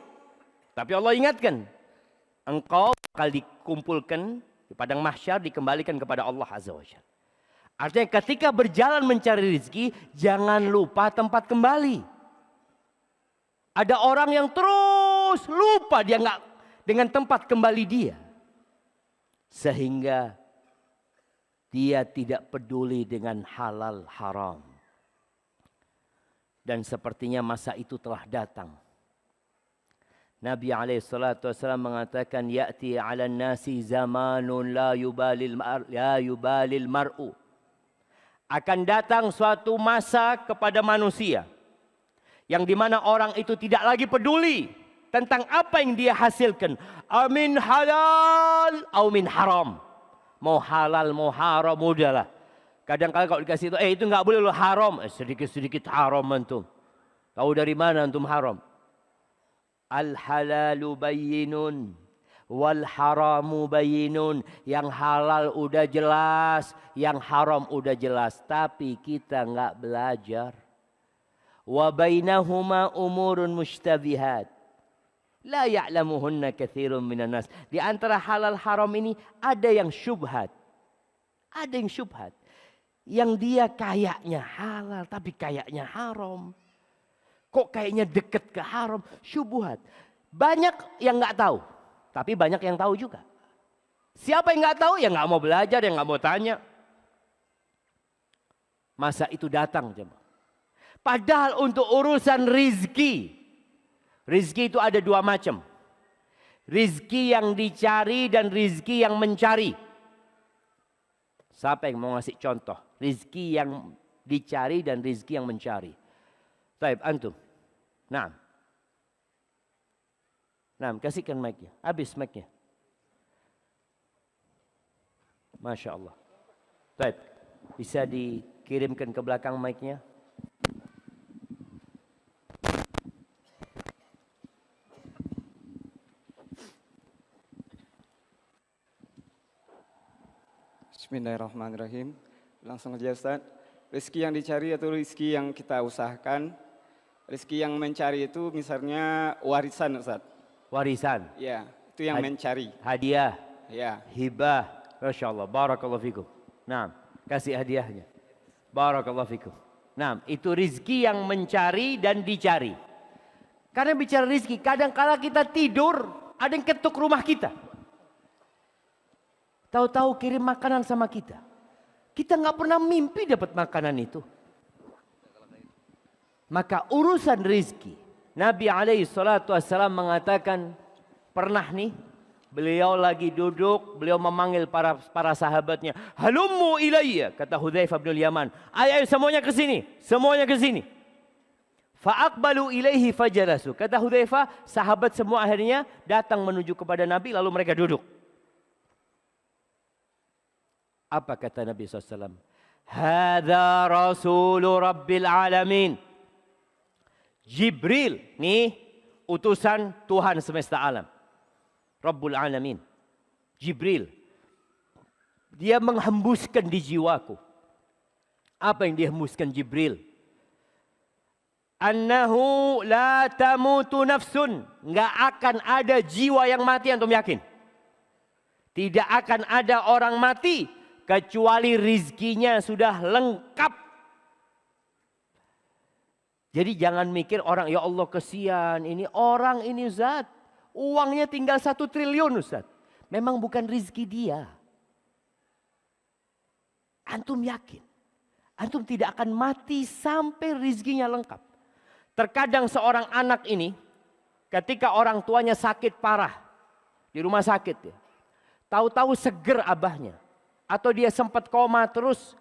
Tapi Allah ingatkan, engkau bakal dikumpulkan di padang mahsyar, dikembalikan kepada Allah Azza wa Jalla. Artinya ketika berjalan mencari rizki, jangan lupa tempat kembali. Ada orang yang terus lupa dia nggak dengan tempat kembali dia. Sehingga dia tidak peduli dengan halal haram. Dan sepertinya masa itu telah datang. Nabi SAW mengatakan, Ya'ti 'alan nasi zamanun la yubalil mar'u. Akan datang suatu masa kepada manusia. Yang dimana orang itu tidak lagi peduli tentang apa yang dia hasilkan. Amin halal, atau min haram. Mau halal, mau haram, udahlah. Kadang-kadang kalau dikasih itu nggak boleh lo haram. Sedikit-sedikit haram antum. Tahu dari mana antum haram? Al-halalu bayyinun wal haramu bayyinun. Yang halal udah jelas, yang haram udah jelas, tapi kita nggak belajar. Wa bainahuma umurun mushtabihat la ya'lamuhunna katsirun minan nas. Di antara halal haram ini ada yang syubhat. Ada yang syubhat. Yang dia kayaknya halal tapi kayaknya haram. Kok kayaknya deket ke haram, syubhat. Banyak yang nggak tahu, tapi banyak yang tahu juga. Siapa yang nggak tahu ya nggak mau belajar, yang nggak mau tanya. Masa itu datang jemaah. Padahal untuk urusan rizki, rizki itu ada dua macam. Rizki yang dicari dan rizki yang mencari. Siapa yang mau ngasih contoh? Rizki yang dicari dan rizki yang mencari. Baik, antum. Nah, kasihkan mic-nya. Habis mic-nya. Masya Allah. Baik, bisa dikirimkan ke belakang mic-nya. Bismillahirrahmanirrahim. Langsung aja Ustaz. Rezeki yang dicari atau rezeki yang kita usahakan. Rezeki yang mencari itu misalnya warisan Ustaz. Warisan. Ya, itu yang mencari. Hadiah. Ya. Hibah. Masya Allah. Barakallahu fikum. Nah, kasih hadiahnya. Barakallahu fikum. Nah, itu rizki yang mencari dan dicari. Karena bicara rizki, kadang-kala kita tidur, ada yang ketuk rumah kita. Tahu-tahu kirim makanan sama kita. Kita nggak pernah mimpi dapat makanan itu. Maka urusan rizki, Nabi SAW mengatakan, pernah nih, beliau lagi duduk, beliau memanggil para sahabatnya. Halummu ilayya, kata Hudzaifah bin Yaman. Ayo semuanya ke sini, semuanya ke sini. Fa'aqbalu ilaihi fajalasu. Kata Hudzaifah, sahabat semua akhirnya datang menuju kepada Nabi, lalu mereka duduk. Apa kata Nabi SAW? Hadza Rasulu Rabbil Alamin. Jibril, nih utusan Tuhan semesta alam. Rabbul Alamin. Jibril. Dia menghembuskan di jiwaku. Apa yang dihembuskan Jibril? Annahu la tamutu nafsun. Nggak akan ada jiwa yang mati, antum yakin? Tidak akan ada orang mati kecuali rizkinya sudah lengkap. Jadi jangan mikir orang, ya Allah kesian, ini orang ini Ustaz, uangnya tinggal 1 triliun Ustaz. Memang bukan rizki dia. Antum yakin? Antum tidak akan mati sampai rizkinya lengkap. Terkadang seorang anak ini, ketika orang tuanya sakit parah, di rumah sakit ya, tahu-tahu seger abahnya. Atau dia sempat koma terus,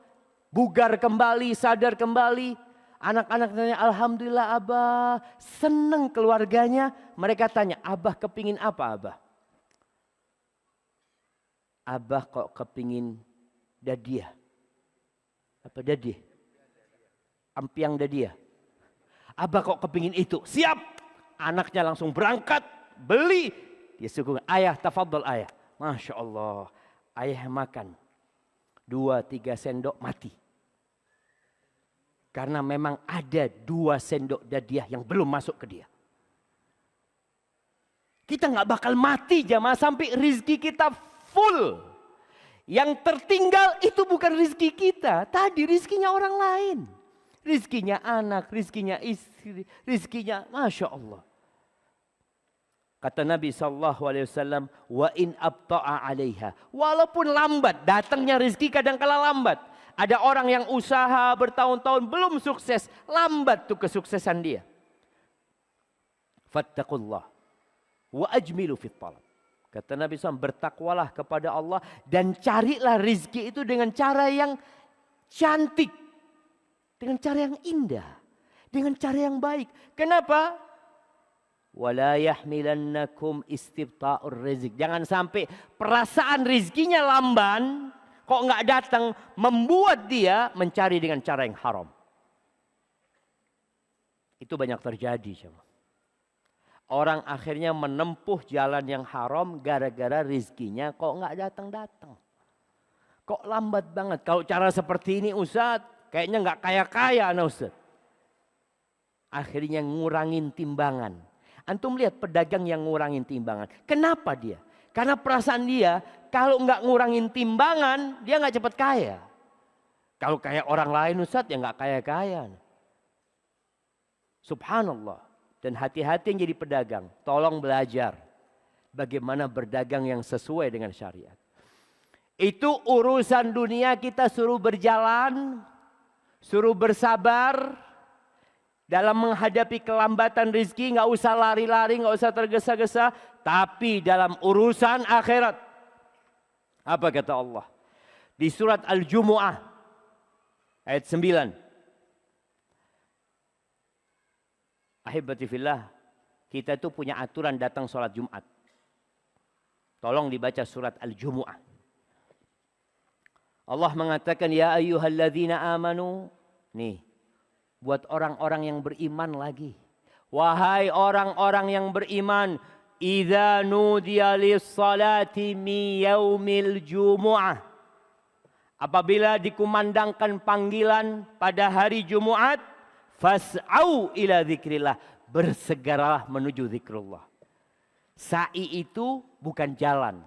bugar kembali, sadar kembali. Anak-anak tanya, alhamdulillah abah, senang keluarganya. Mereka tanya, abah kepingin apa abah? Abah kok kepingin dadiah? Apa dadiah? Ampiang dadiah. Abah kok kepingin itu? Siap! Anaknya langsung berangkat, beli. Dia suku, ayah tafadhol ayah. Masya Allah, ayah makan. 2-3 sendok mati. Karena memang ada 2 sendok dadiah yang belum masuk ke dia. Kita nggak bakal mati jamaah sampai rizki kita full. Yang tertinggal itu bukan rizki kita. Tadi rizkinya orang lain. Rizkinya anak, rizkinya istri, rizkinya Masya Allah. Kata Nabi SAW, wa in abta'a 'alaiha. Walaupun lambat, datangnya rizki kadang-kala lambat. Ada orang yang usaha bertahun-tahun belum sukses, lambat tuh kesuksesan dia. Fattaqullah wa ajmilu fit talab. Kata Nabi SAW, bertakwalah kepada Allah dan carilah rizki itu dengan cara yang cantik, dengan cara yang indah, dengan cara yang baik. Kenapa? Wala yahmilannakum istibta'ur rizq. Jangan sampai perasaan rizkinya lamban, kok nggak datang, membuat dia mencari dengan cara yang haram. Itu banyak terjadi. Orang akhirnya menempuh jalan yang haram gara-gara rizkinya kok nggak datang-datang. Kok lambat banget. Kalau cara seperti ini Ustadz, kayaknya nggak kaya-kaya anak Ustadz. Akhirnya ngurangin timbangan. Antum lihat pedagang yang ngurangin timbangan. Kenapa dia? Karena perasaan dia kalau nggak ngurangin timbangan dia nggak cepat kaya. Kalau kayak orang lain Ustadz ya nggak kaya-kaya. Subhanallah. Dan hati-hati yang jadi pedagang. Tolong belajar bagaimana berdagang yang sesuai dengan syariat. Itu urusan dunia kita suruh berjalan, suruh bersabar. Dalam menghadapi kelambatan rezeki nggak usah lari-lari, nggak usah tergesa-gesa. Tapi dalam urusan akhirat. Apa kata Allah? Di surat Al-Jumu'ah ayat 9. Ahibati fillah, kita itu punya aturan datang sholat Jumat. Tolong dibaca surat Al-Jumu'ah. Allah mengatakan, ya ayyuhalladzina amanu. Nih, buat orang-orang yang beriman lagi. Wahai orang-orang yang beriman. Idza nudiya lis-salati mi yaumil jumu'ah. Apabila dikumandangkan panggilan pada hari Jumat. Fas'au ila dzikrillah, bersegeralah menuju zikrullah. Sa'i itu bukan jalan,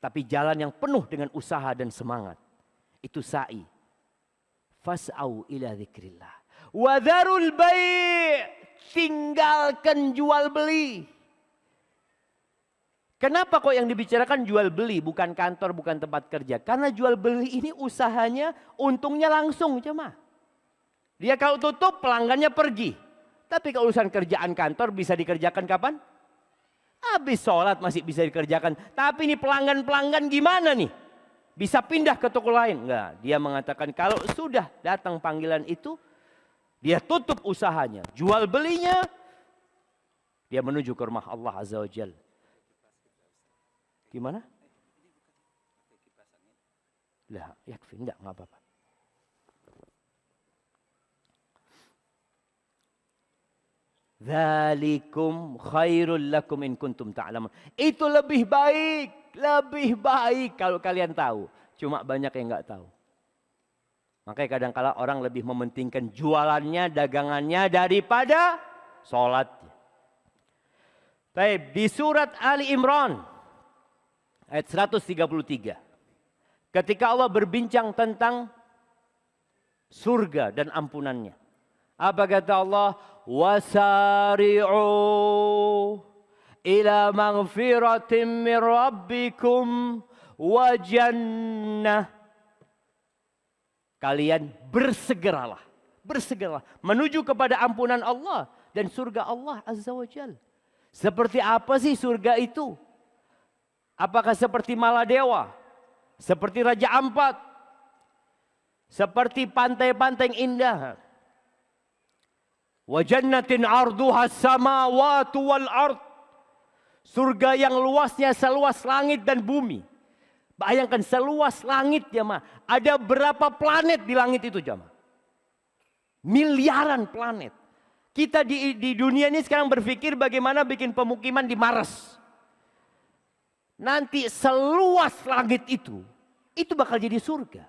tapi jalan yang penuh dengan usaha dan semangat. Itu sa'i. Fas'au ila dzikrillah. Wa dzarul bai', tinggalkan jual beli. Kenapa kok yang dibicarakan jual beli, bukan kantor, bukan tempat kerja? Karena jual beli ini usahanya untungnya langsung jemaah. Dia kalau tutup pelanggannya pergi. Tapi kalau urusan kerjaan kantor bisa dikerjakan kapan? Habis sholat masih bisa dikerjakan. Tapi ini pelanggan-pelanggan gimana nih? Bisa pindah ke toko lain? Enggak. Dia mengatakan kalau sudah datang panggilan itu. Dia tutup usahanya. Jual belinya. Dia menuju ke rumah Allah Azza wa Jalla. Gimana? Lah, yakfi. Enggak apa-apa. Dzalikum khairul lakum in kuntum ta'lamun. Itu lebih baik kalau kalian tahu. Cuma banyak yang enggak tahu. Makanya kadang-kala orang lebih mementingkan jualannya, dagangannya daripada sholatnya. Baik, di surat Ali Imran ayat 133. Ketika Allah berbincang tentang surga dan ampunannya. Apa kata Allah? Wasari'u ila maghfiratin min rabbikum wa jannah. Kalian bersegeralah menuju kepada ampunan Allah dan surga Allah Azza wa Jalla. Seperti apa sih surga itu? Apakah seperti Maladewa? Seperti Raja Ampat? Seperti pantai-pantai yang indah? Wa jannatin 'arduha as-samawati wal ard. Surga yang luasnya seluas langit dan bumi. Bayangkan seluas langit jemaah. Ada berapa planet di langit itu jemaah? Miliaran planet. Kita di dunia ini sekarang berpikir bagaimana bikin pemukiman di Mars. Nanti seluas langit itu bakal jadi surga.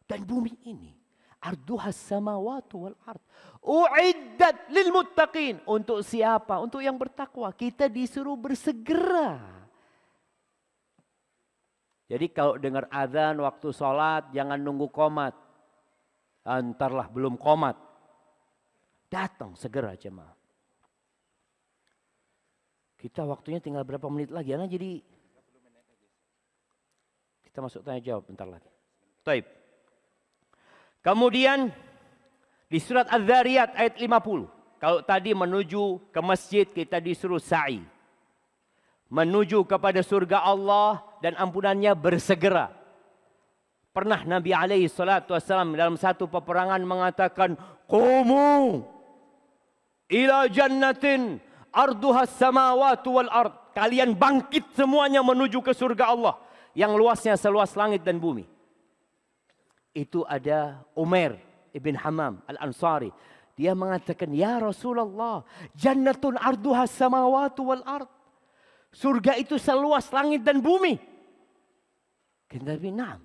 Dan bumi ini. Arduhas samawati wal ard. Uiddat lil muttaqin. Untuk siapa? Untuk yang bertakwa. Kita disuruh bersegera. Jadi kalau dengar azan waktu sholat jangan nunggu qomat. Antarlah belum qomat. Datang segera jemaah. Kita waktunya tinggal berapa menit lagi. Nah, jadi kita masuk tanya jawab bentar lagi. Taib. Kemudian di surat Az-Zariyat ayat 50. Kalau tadi menuju ke masjid kita disuruh sa'i. Menuju kepada surga Allah dan ampunannya bersegera. Pernah Nabi SAW dalam satu peperangan mengatakan, Qumu ila jannatin arduhas samawati wal ard. Kalian bangkit semuanya menuju ke surga Allah. Yang luasnya seluas langit dan bumi. Itu ada Umair ibn Hammam al-Ansari. Dia mengatakan, ya Rasulullah, jannatun arduha samawatu wal ard. Surga itu seluas langit dan bumi. Kata Nabi, na'am.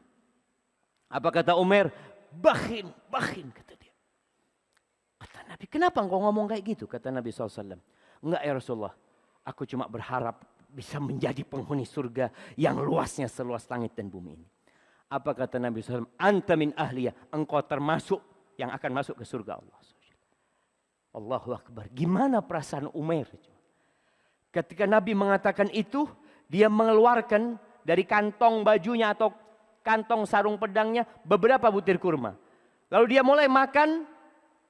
Apa kata Umar? Bakhin, kata dia. Kata Nabi, kenapa engkau ngomong kayak gitu? Kata Nabi SAW. Enggak ya Rasulullah, aku cuma berharap bisa menjadi penghuni surga yang luasnya seluas langit dan bumi ini. Apa kata Nabi SAW? Anta min ahliyah, engkau termasuk yang akan masuk ke surga Allah. Allahu Akbar. Gimana perasaan Umar? Ketika Nabi mengatakan itu, dia mengeluarkan dari kantong bajunya atau kantong sarung pedangnya beberapa butir kurma. Lalu dia mulai makan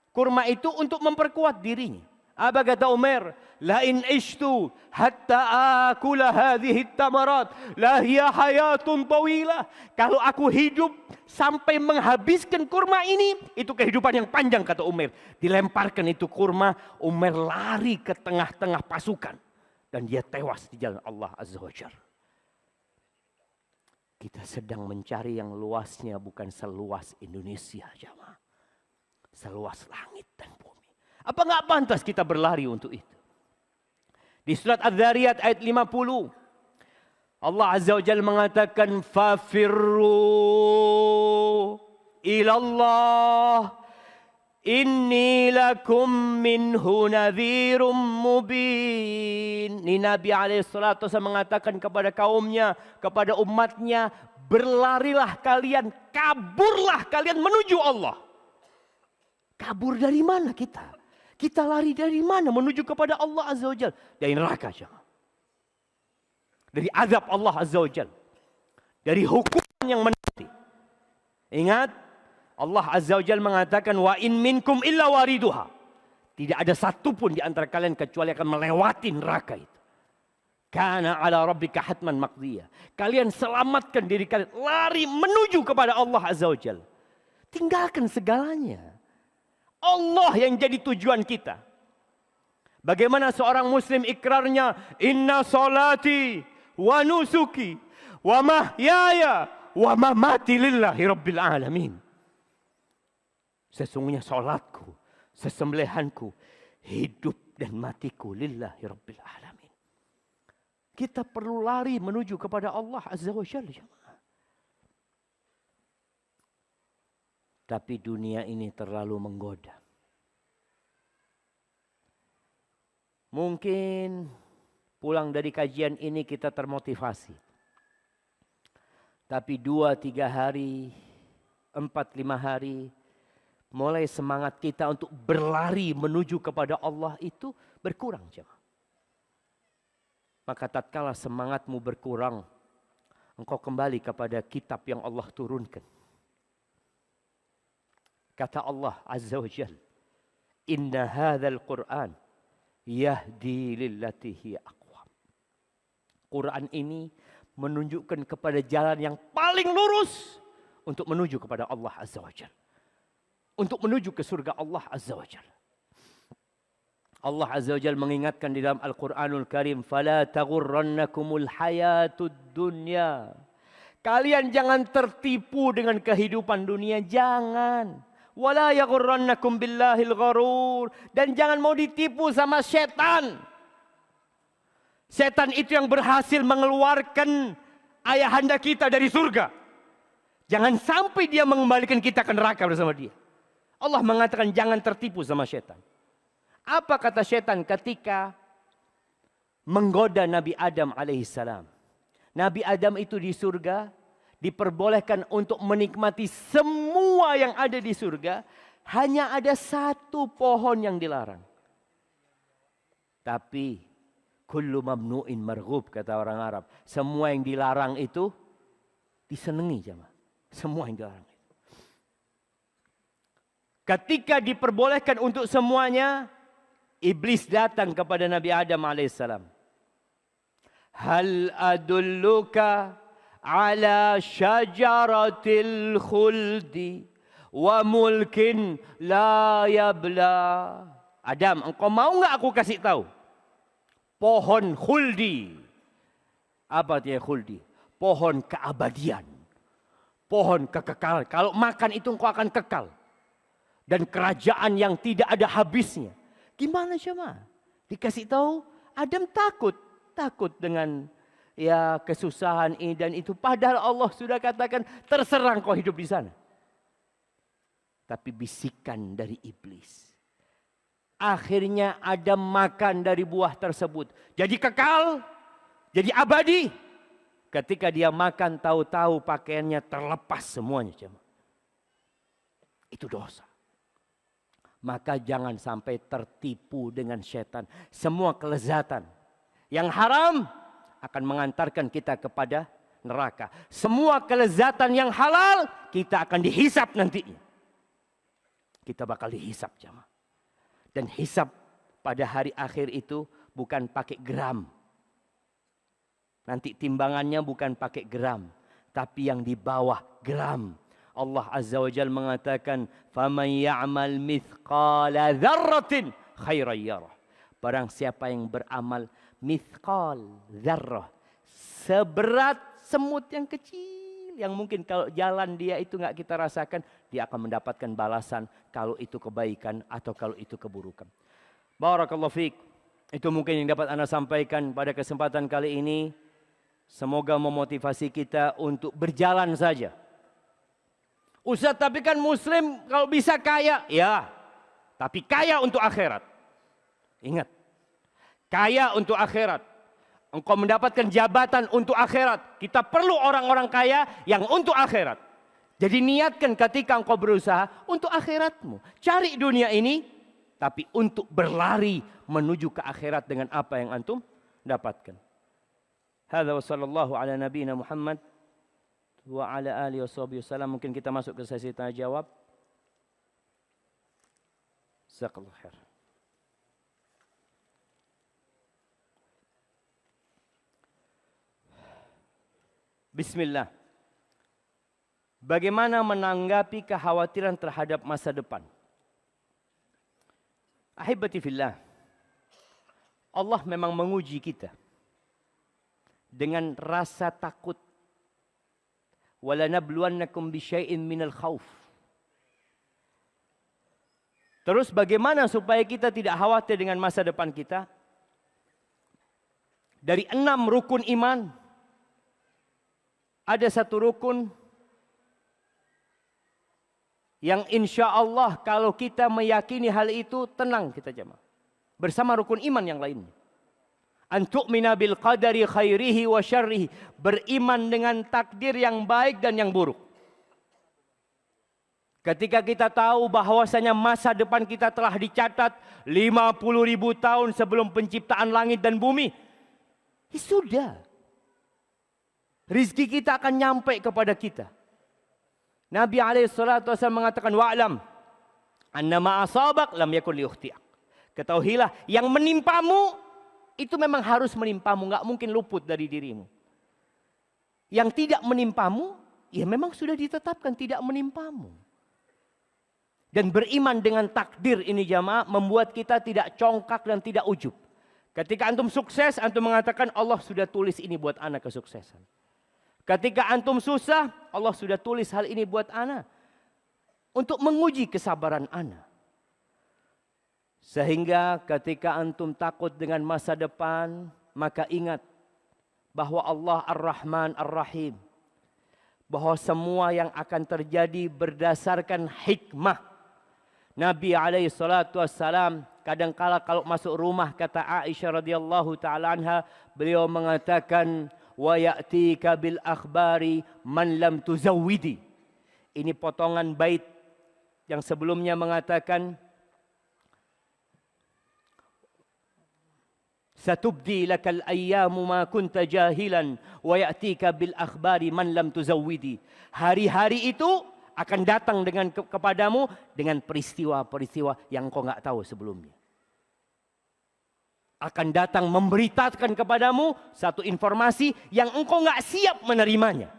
kurma itu untuk memperkuat dirinya. Apa kata Umar? La in ishtu hatta akula hadhihi tamarat la hiya hayatun tawilah. Kalau aku hidup sampai menghabiskan kurma ini, itu kehidupan yang panjang kata Umar. Dilemparkan itu kurma, Umar lari ke tengah-tengah pasukan dan dia tewas di jalan Allah Azza wa Jalla. Kita sedang mencari yang luasnya bukan seluas Indonesia, jamaah. Seluas langit dan bumi. Apa enggak pantas kita berlari untuk itu? Di surat Az-Zariyat ayat 50. Allah Azza wa Jalla mengatakan fafirru ilallah inni lakum minhu nadhirum mubin. Ini Nabi alaihissalatu wasallam mengatakan kepada kaumnya, kepada umatnya, berlarilah kalian, kaburlah kalian menuju Allah. Kabur dari mana kita? Kita lari dari mana menuju kepada Allah Azza wa Jalla? Dari neraka, jemaah. Dari azab Allah Azza wa Jalla. Dari hukuman yang menanti. Ingat, Allah Azza wa Jalla mengatakan wa in minkum illa wariduha. Tidak ada satupun di antara kalian kecuali akan melewati neraka itu. Kana ala rabbika hatman maqdiyah. Kalian selamatkan diri kalian, lari menuju kepada Allah Azza wa Jalla. Tinggalkan segalanya. Allah yang jadi tujuan kita. Bagaimana seorang muslim ikrarnya, inna salati wa nusuki wa mahyaya wa mamati lillahi rabbil alamin. Sesungguhnya salatku, sesembelihanku, hidup dan matiku lillahi rabbil alamin. Kita perlu lari menuju kepada Allah Azza wa Jalla. Tapi dunia ini terlalu menggoda. Mungkin pulang dari kajian ini kita termotivasi. Tapi 2-3 hari, 4-5 hari, mulai semangat kita untuk berlari menuju kepada Allah itu berkurang, jemaah. Maka tatkala semangatmu berkurang, engkau kembali kepada kitab yang Allah turunkan. Kata Allah Azza wa Jalla, inna hadzal Qur'an yahdi lillati hiya aqwam. Quran ini menunjukkan kepada jalan yang paling lurus untuk menuju kepada Allah Azza wa Jalla. Untuk menuju ke surga Allah Azza wa Jalla. Allah Azza wa Jalla mengingatkan di dalam Al-Quranul Karim, fala taghurrannakumul hayatud dunya. Kalian jangan tertipu dengan kehidupan dunia, jangan. Wala yaghurrannakum billahil gharur, dan jangan mau ditipu sama setan. Setan itu yang berhasil mengeluarkan ayahanda kita dari surga. Jangan sampai dia mengembalikan kita ke neraka bersama dia. Allah mengatakan jangan tertipu sama setan. Apa kata setan ketika menggoda Nabi Adam alaihissalam? Nabi Adam itu di surga diperbolehkan untuk menikmati semua yang ada di surga. Hanya ada satu pohon yang dilarang. Tapi kullu mamnu'in marghub, kata orang Arab. Semua yang dilarang itu disenangi, jemaah. Semua yang dilarang. Ketika diperbolehkan untuk semuanya, iblis datang kepada Nabi Adam alaihissalam. Hal adulluka ala syajaratil khuldi wa mulkin la yabla. Adam, engkau mau enggak aku kasih tahu? Pohon khuldi. Apa artinya khuldi? Pohon keabadian. Pohon kekekalan. Kalau makan itu engkau akan kekal. dan kerajaan yang tidak ada habisnya. Gimana jemaah? Dikasih tahu Adam takut dengan ya kesusahan ini dan itu. Padahal Allah sudah katakan terserah kau hidup di sana. Tapi bisikan dari iblis. Akhirnya Adam makan dari buah tersebut. Jadi kekal, jadi abadi. Ketika dia makan tahu-tahu pakaiannya terlepas semuanya. Itu dosa. Maka jangan sampai tertipu dengan setan. Semua kelezatan yang haram akan mengantarkan kita kepada neraka. Semua kelezatan yang halal kita akan dihisap nantinya. Kita bakal dihisap jemaah. Dan hisap pada hari akhir itu bukan pakai gram. Nanti timbangannya bukan pakai gram. Tapi yang di bawah gram. Allah Azza wa Jalla mengatakan, "Faman ya'mal mithqala dzarratin khairan yarah." Barang siapa yang beramal mithqal dzarrah, seberat semut yang kecil yang mungkin kalau jalan dia itu nggak kita rasakan, dia akan mendapatkan balasan kalau itu kebaikan atau kalau itu keburukan. Barakallahu fiik. Itu mungkin yang dapat Anda sampaikan pada kesempatan kali ini. Semoga memotivasi kita untuk berjalan saja. Ustaz, tapi kan muslim kalau bisa kaya. Ya, tapi kaya untuk akhirat. Ingat, kaya untuk akhirat. Engkau mendapatkan jabatan untuk akhirat. Kita perlu orang-orang kaya yang untuk akhirat. Jadi niatkan ketika engkau berusaha untuk akhiratmu. Cari dunia ini, tapi untuk berlari menuju ke akhirat dengan apa yang antum dapatkan. Hadza wa sallallahu ala nabiyina Muhammad wa ala alihi wasallam. Mungkin kita masuk ke sesi tanya jawab. Jazakallahu khair. Bismillah. Bagaimana menanggapi kekhawatiran terhadap masa depan? Ahibati fillah. Allah memang menguji kita dengan rasa takut. Walanabluwannakum bisyai'in minal khauf. Terus bagaimana supaya kita tidak khawatir dengan masa depan kita? Dari 6 rukun iman, ada satu rukun yang insya Allah kalau kita meyakini hal itu tenang kita jemaah. Bersama rukun iman yang lainnya. An tu'mina bil qadari khairihi wa syarrihi. Beriman dengan takdir yang baik dan yang buruk. Ketika kita tahu bahwasanya masa depan kita telah dicatat 50.000 tahun sebelum penciptaan langit dan bumi. Ya sudah. Rizki kita akan nyampe kepada kita. Nabi SAW mengatakan, wa'lam annama asabak lam yakun liukhti'ak. Ketahuilah yang menimpamu itu memang harus menimpamu, enggak mungkin luput dari dirimu. Yang tidak menimpamu, ya memang sudah ditetapkan tidak menimpamu. Dan beriman dengan takdir ini jamaah membuat kita tidak congkak dan tidak ujub. Ketika antum sukses, antum mengatakan Allah sudah tulis ini buat anak kesuksesan. Ketika antum susah, Allah sudah tulis hal ini buat ana. Untuk menguji kesabaran ana. Sehingga ketika antum takut dengan masa depan, maka ingat bahwa Allah Ar-Rahman Ar-Rahim. Bahwa semua yang akan terjadi berdasarkan hikmah. Nabi SAW kadangkala kalau masuk rumah, kata Aisyah radhiyallahu taala anha, beliau mengatakan, wa ya'tika bil akhbari man lam tuzawwidi. Ini potongan bait yang sebelumnya mengatakan satubdi lakal ayyamu ma kunta jahilan wa ya'tika bil akhbari man lam tuzawwidi. Hari-hari itu akan datang dengan kepadamu dengan peristiwa-peristiwa yang kau enggak tahu sebelumnya. Akan datang memberitakan kepadamu satu informasi yang engkau enggak siap menerimanya.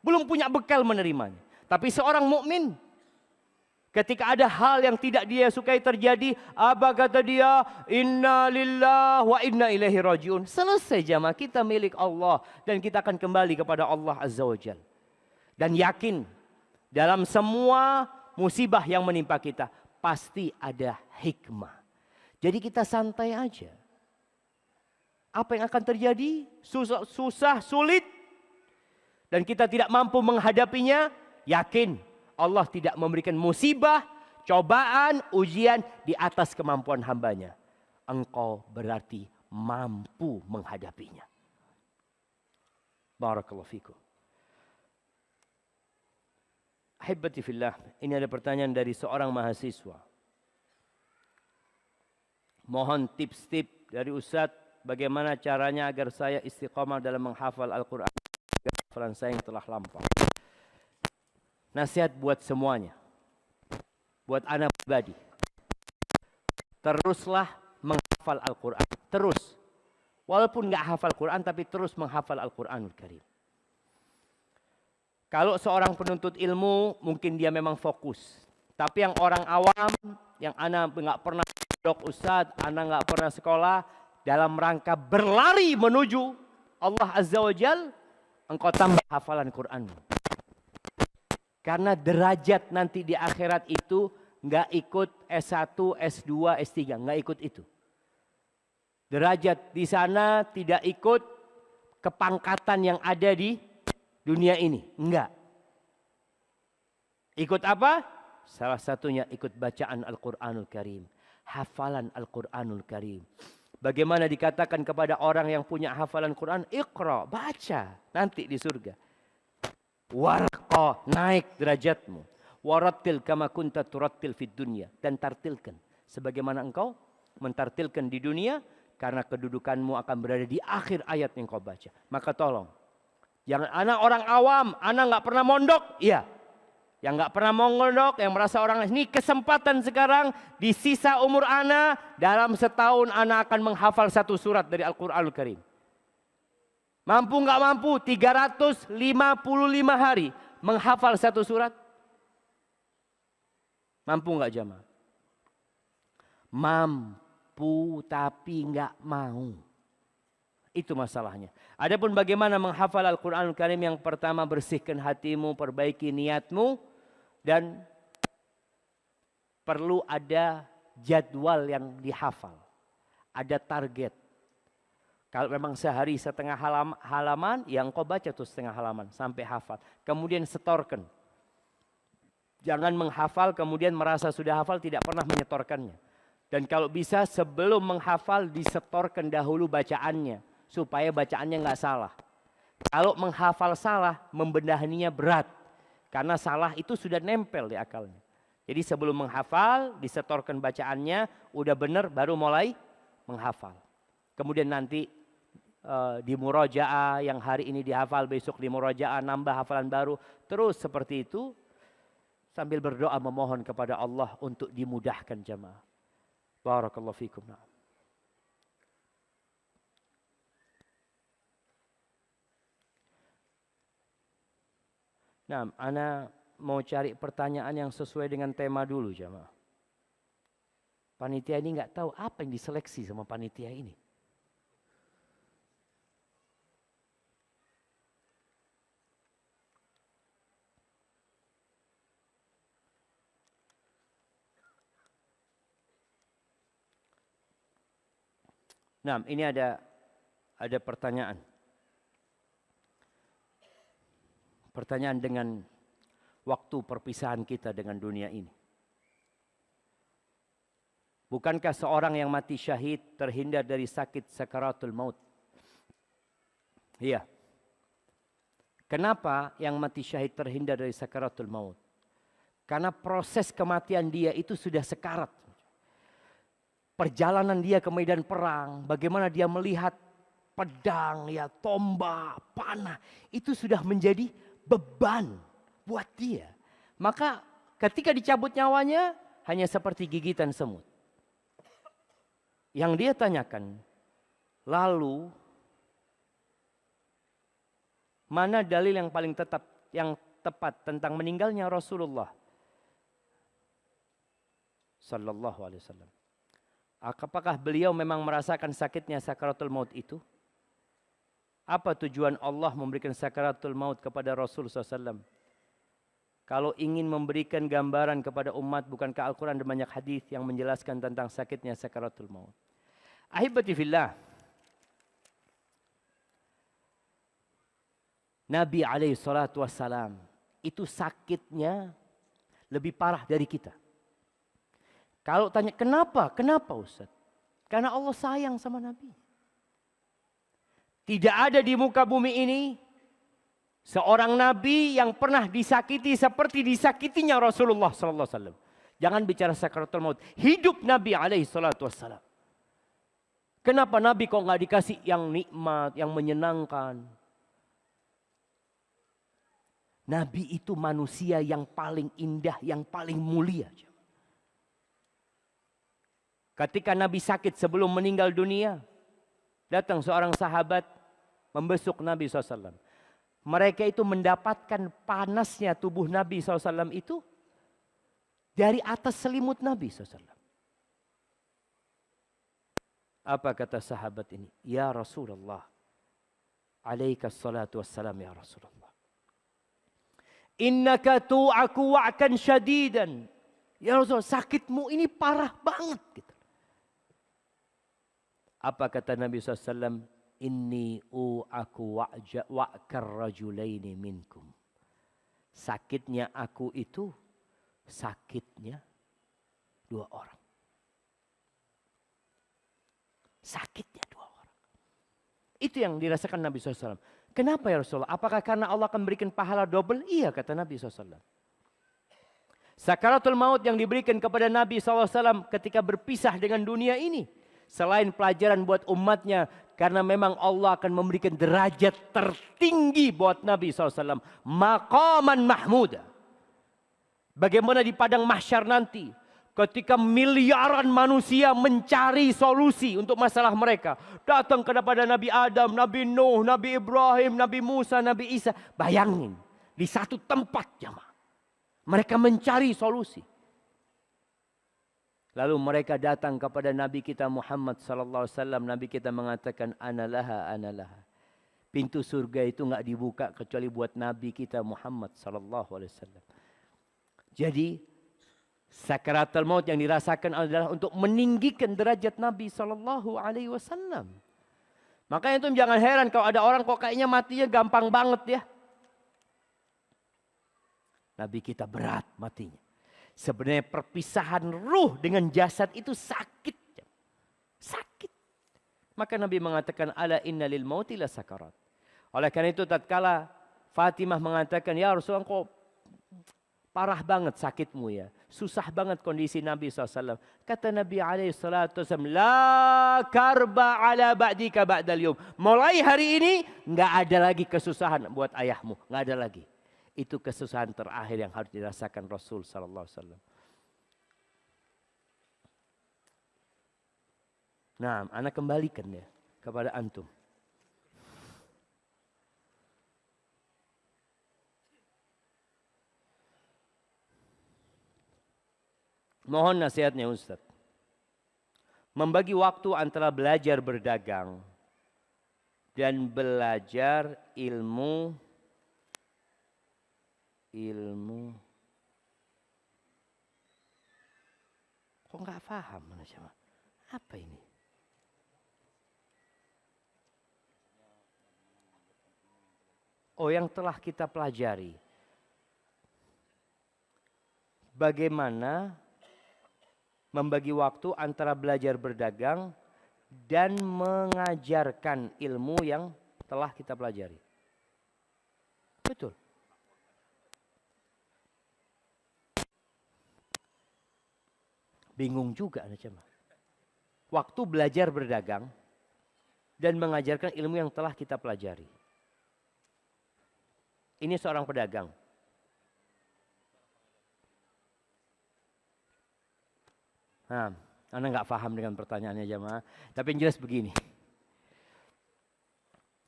Belum punya bekal menerimanya. Tapi seorang mukmin ketika ada hal yang tidak dia sukai terjadi, apa kata dia? Inna lillahi wa inna ilaihi rajiun. Selesai jamaah, kita milik Allah dan kita akan kembali kepada Allah Azza wa Jalla. Dan yakin dalam semua musibah yang menimpa kita pasti ada hikmah. Jadi kita santai aja. Apa yang akan terjadi? Susah, sulit. Dan kita tidak mampu menghadapinya. Yakin Allah tidak memberikan musibah, cobaan, ujian di atas kemampuan hambanya. Engkau berarti mampu menghadapinya. Barakallahu fikum. Ahibati fillah, ini ada pertanyaan dari seorang mahasiswa. Mohon tips-tips dari Ustadz, bagaimana caranya agar saya istiqamah dalam menghafal Al-Quran. Hafalan saya yang telah lampau. Nasihat buat semuanya. Buat anak pribadi. Teruslah menghafal Al-Quran. Terus. Walaupun nggak hafal Quran, tapi terus menghafal Al-Quranul Karim. Kalau seorang penuntut ilmu, mungkin dia memang fokus. Tapi yang orang awam, yang anak nggak pernah dok Ustadz, anak nggak pernah sekolah, dalam rangka berlari menuju Allah Azza wa Jal, engkau tambah hafalan Quran. Karena derajat nanti di akhirat itu nggak ikut S1, S2, S3, nggak ikut itu. Derajat di sana tidak ikut kepangkatan yang ada di dunia ini, enggak. Ikut apa? Salah satunya ikut bacaan Al-Quranul Karim. Hafalan Al-Quranul Karim. Bagaimana dikatakan kepada orang yang punya hafalan Quran, Iqra, baca nanti di surga. Warqa, naik derajatmu. Warattil kama kunta turattil fid dunya. Dan tartilkan. Sebagaimana engkau mentartilkan di dunia, karena kedudukanmu akan berada di akhir ayat yang kau baca. Maka tolong. Jangan anak orang awam, anak nggak pernah mondok, iya. Yang nggak pernah mondok, yang merasa orang ini kesempatan sekarang di sisa umur anak, dalam setahun anak akan menghafal satu surat dari Al-Quranul Karim. Mampu nggak mampu? 355 hari menghafal satu surat. Mampu nggak jamaah? Mampu tapi nggak mau. Itu masalahnya. Adapun bagaimana menghafal Al-Quranul Karim, yang pertama bersihkan hatimu, perbaiki niatmu, dan perlu ada jadwal yang dihafal. Ada target. Kalau memang sehari setengah halaman, ya engkau baca tuh setengah halaman sampai hafal. Kemudian setorkan. Jangan menghafal kemudian merasa sudah hafal tidak pernah menyetorkannya. Dan kalau bisa sebelum menghafal disetorkan dahulu bacaannya. Supaya bacaannya nggak salah. Kalau menghafal salah, membenahinya berat. Karena salah itu sudah nempel di akalnya. Jadi sebelum menghafal, disetorkan bacaannya, udah benar baru mulai menghafal. Kemudian nanti di murojaah, yang hari ini dihafal, besok di murojaah, nambah hafalan baru. Terus seperti itu, sambil berdoa memohon kepada Allah untuk dimudahkan jamaah. Barakallahu fikum. Nah, ana mau cari pertanyaan yang sesuai dengan tema dulu jamaah. Panitia ini nggak tahu apa yang diseleksi sama panitia ini. Nah, ini ada pertanyaan. Pertanyaan dengan waktu perpisahan kita dengan dunia ini. Bukankah seorang yang mati syahid terhindar dari sakit sakaratul maut? Iya. Kenapa yang mati syahid terhindar dari sakaratul maut? Karena proses kematian dia itu sudah sekarat. Perjalanan dia ke medan perang, bagaimana dia melihat pedang, ya, tombak, panah, itu sudah menjadi beban buat dia. Maka ketika dicabut nyawanya hanya seperti gigitan semut. Yang dia tanyakan, lalu mana dalil yang paling tepat tentang meninggalnya Rasulullah sallallahu alaihi wasallam? Apakah beliau memang merasakan sakitnya sakaratul maut itu? Apa tujuan Allah memberikan sakaratul maut kepada Rasul SAW? Kalau ingin memberikan gambaran kepada umat, bukankah Al-Quran dan banyak hadis yang menjelaskan tentang sakitnya sakaratul maut. Ahibati fillah, Nabi alaihi salatu wassalam itu sakitnya lebih parah dari kita. Kalau tanya kenapa? Kenapa Ustaz? Karena Allah sayang sama Nabi. Tidak ada di muka bumi ini seorang Nabi yang pernah disakiti seperti disakitinya Rasulullah sallallahu alaihi wasallam. Jangan bicara sakaratul maut. Hidup Nabi alaihi salatu wassalam. Kenapa Nabi kok nggak dikasih yang nikmat, yang menyenangkan? Nabi itu manusia yang paling indah, yang paling mulia. Ketika Nabi sakit sebelum meninggal dunia, datang seorang sahabat membesuk Nabi SAW. Mereka itu mendapatkan panasnya tubuh Nabi SAW itu dari atas selimut Nabi SAW. Apa kata sahabat ini? Ya Rasulullah, alaika salatu wassalam ya Rasulullah. Innaka tu'aku wa'kan syadidan. Ya Rasul, sakitmu ini parah banget. Gitu. Apa kata Nabi SAW? Inni u'aku wa'kar rajulaini minkum. Sakitnya aku itu sakitnya dua orang. Sakitnya dua orang. Itu yang dirasakan Nabi SAW. Kenapa ya Rasulullah? Apakah karena Allah akan berikan pahala double? Iya kata Nabi SAW. Sakaratul maut yang diberikan kepada Nabi SAW ketika berpisah dengan dunia ini. Selain pelajaran buat umatnya, karena memang Allah akan memberikan derajat tertinggi buat Nabi SAW. Maqaman mahmuda. Bagaimana di padang mahsyar nanti, ketika miliaran manusia mencari solusi untuk masalah mereka. Datang kepada Nabi Adam, Nabi Nuh, Nabi Ibrahim, Nabi Musa, Nabi Isa. Bayangin, di satu tempat jamaah. Mereka mencari solusi. Lalu mereka datang kepada Nabi kita Muhammad sallallahu alaihi wasallam. Nabi kita mengatakan analaha analaha. Pintu surga itu enggak dibuka kecuali buat Nabi kita Muhammad sallallahu alaihi wasallam. Jadi sakaratul maut yang dirasakan adalah untuk meninggikan derajat Nabi sallallahu alaihi wasallam. Makanya itu jangan heran kalau ada orang kok kayaknya matinya gampang banget ya. Nabi kita berat matinya. Sebenarnya perpisahan ruh dengan jasad itu sakit. Sakit. Maka Nabi mengatakan ala inna lil mauti la sakarat. Oleh karena itu tatkala Fatimah mengatakan ya Rasulullah kok parah banget sakitmu ya. Susah banget kondisi Nabi SAW. Kata Nabi SAW, la karba ala ba'dika ba'dal yum. Mulai hari ini enggak ada lagi kesusahan buat ayahmu. Enggak ada lagi. Itu kesusahan terakhir yang harus dirasakan Rasul sallallahu alaihi wasallam. Nah, anak kembalikan ya kepada antum. Mohon nasihatnya Ustaz. Membagi waktu antara belajar berdagang dan belajar ilmu kok nggak paham apa ini? Oh, yang telah kita pelajari. Bagaimana membagi waktu antara belajar berdagang dan mengajarkan ilmu yang telah kita pelajari. Betul. Bingung juga jemaah. Waktu belajar berdagang dan mengajarkan ilmu yang telah kita pelajari. Ini seorang pedagang. Nah, Anda nggak paham dengan pertanyaannya jemaah. Tapi yang jelas begini.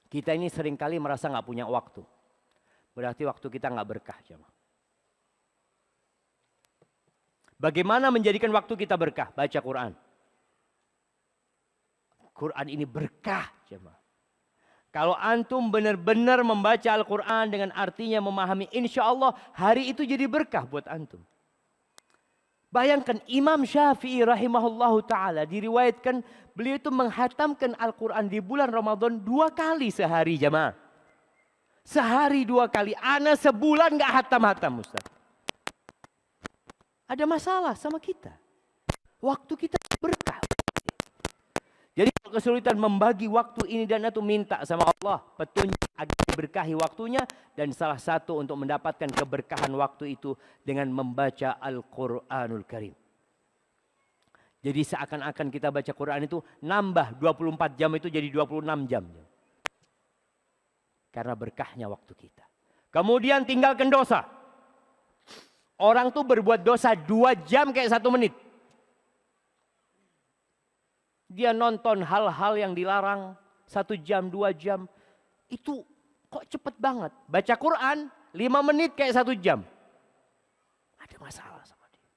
Kita ini seringkali merasa nggak punya waktu. Berarti waktu kita nggak berkah jemaah. Bagaimana menjadikan waktu kita berkah? Baca Quran. Quran ini berkah jemaah. Kalau antum benar-benar membaca Al-Quran dengan artinya memahami, insya Allah hari itu jadi berkah buat antum. Bayangkan Imam Syafi'i rahimahullahu ta'ala diriwayatkan beliau itu menghatamkan Al-Quran di bulan Ramadan 2 kali sehari jamaah. Sehari 2 kali. Ana sebulan gak hatam-hatam Ustaz. Ada masalah sama kita. Waktu kita berkah. Jadi kalau kesulitan membagi waktu ini dan itu minta sama Allah petunjuk agar diberkahi waktunya, dan salah satu untuk mendapatkan keberkahan waktu itu dengan membaca Al-Quranul Karim. Jadi seakan-akan kita baca Quran itu nambah 24 jam itu jadi 26 jam. Karena berkahnya waktu kita. Kemudian tinggalkan dosa. Orang tuh berbuat dosa 2 jam kayak 1 menit. Dia nonton hal-hal yang dilarang 1 jam, 2 jam. Itu kok cepet banget. Baca Quran 5 menit kayak 1 jam. Ada masalah sama dia.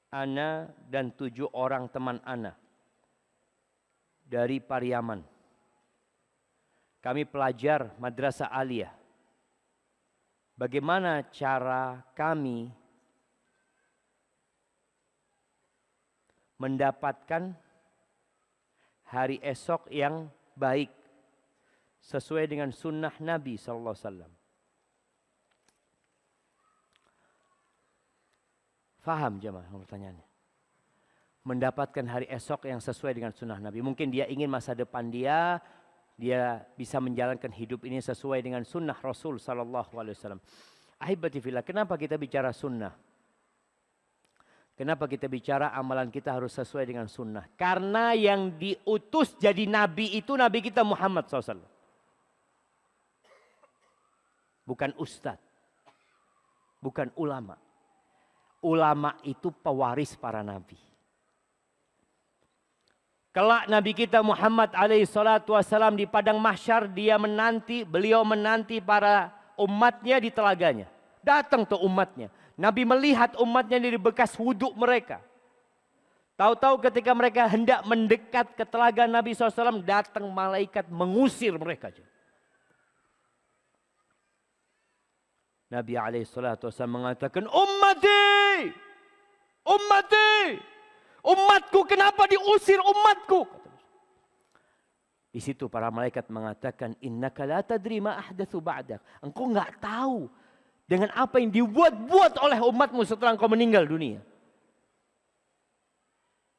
Ana dan 7 orang teman Ana dari Pariaman. Kami pelajar Madrasah Aliyah. Bagaimana cara kami mendapatkan hari esok yang baik sesuai dengan sunnah Nabi sallallahu alaihi wasallam? Faham jemaah pertanyaannya? Mendapatkan hari esok yang sesuai dengan sunnah Nabi. Mungkin dia ingin masa depan dia bisa menjalankan hidup ini sesuai dengan sunnah Rasul sallallahu alaihi wasallam. Ahibati fillah, kenapa kita bicara sunnah? Kenapa kita bicara amalan kita harus sesuai dengan sunnah? Karena yang diutus jadi nabi itu nabi kita Muhammad SAW. Bukan ustadz. Bukan ulama. Ulama itu pewaris para nabi. Kelak Nabi kita Muhammad alaihi salatu wassalam di padang mahsyar beliau menanti para umatnya di telaganya. Datang tuh umatnya. Nabi melihat umatnya dari bekas wuduk mereka. Tahu-tahu ketika mereka hendak mendekat ke telaga Nabi SAW, datang malaikat mengusir mereka. Nabi alaihi salatu wassalam mengatakan, ummati, umatku, kenapa diusir umatku? Di situ para malaikat mengatakan, innaka la tadri ma ahdatsu ba'dak. Engkau enggak tahu dengan apa yang dibuat-buat oleh umatmu setelah engkau meninggal dunia.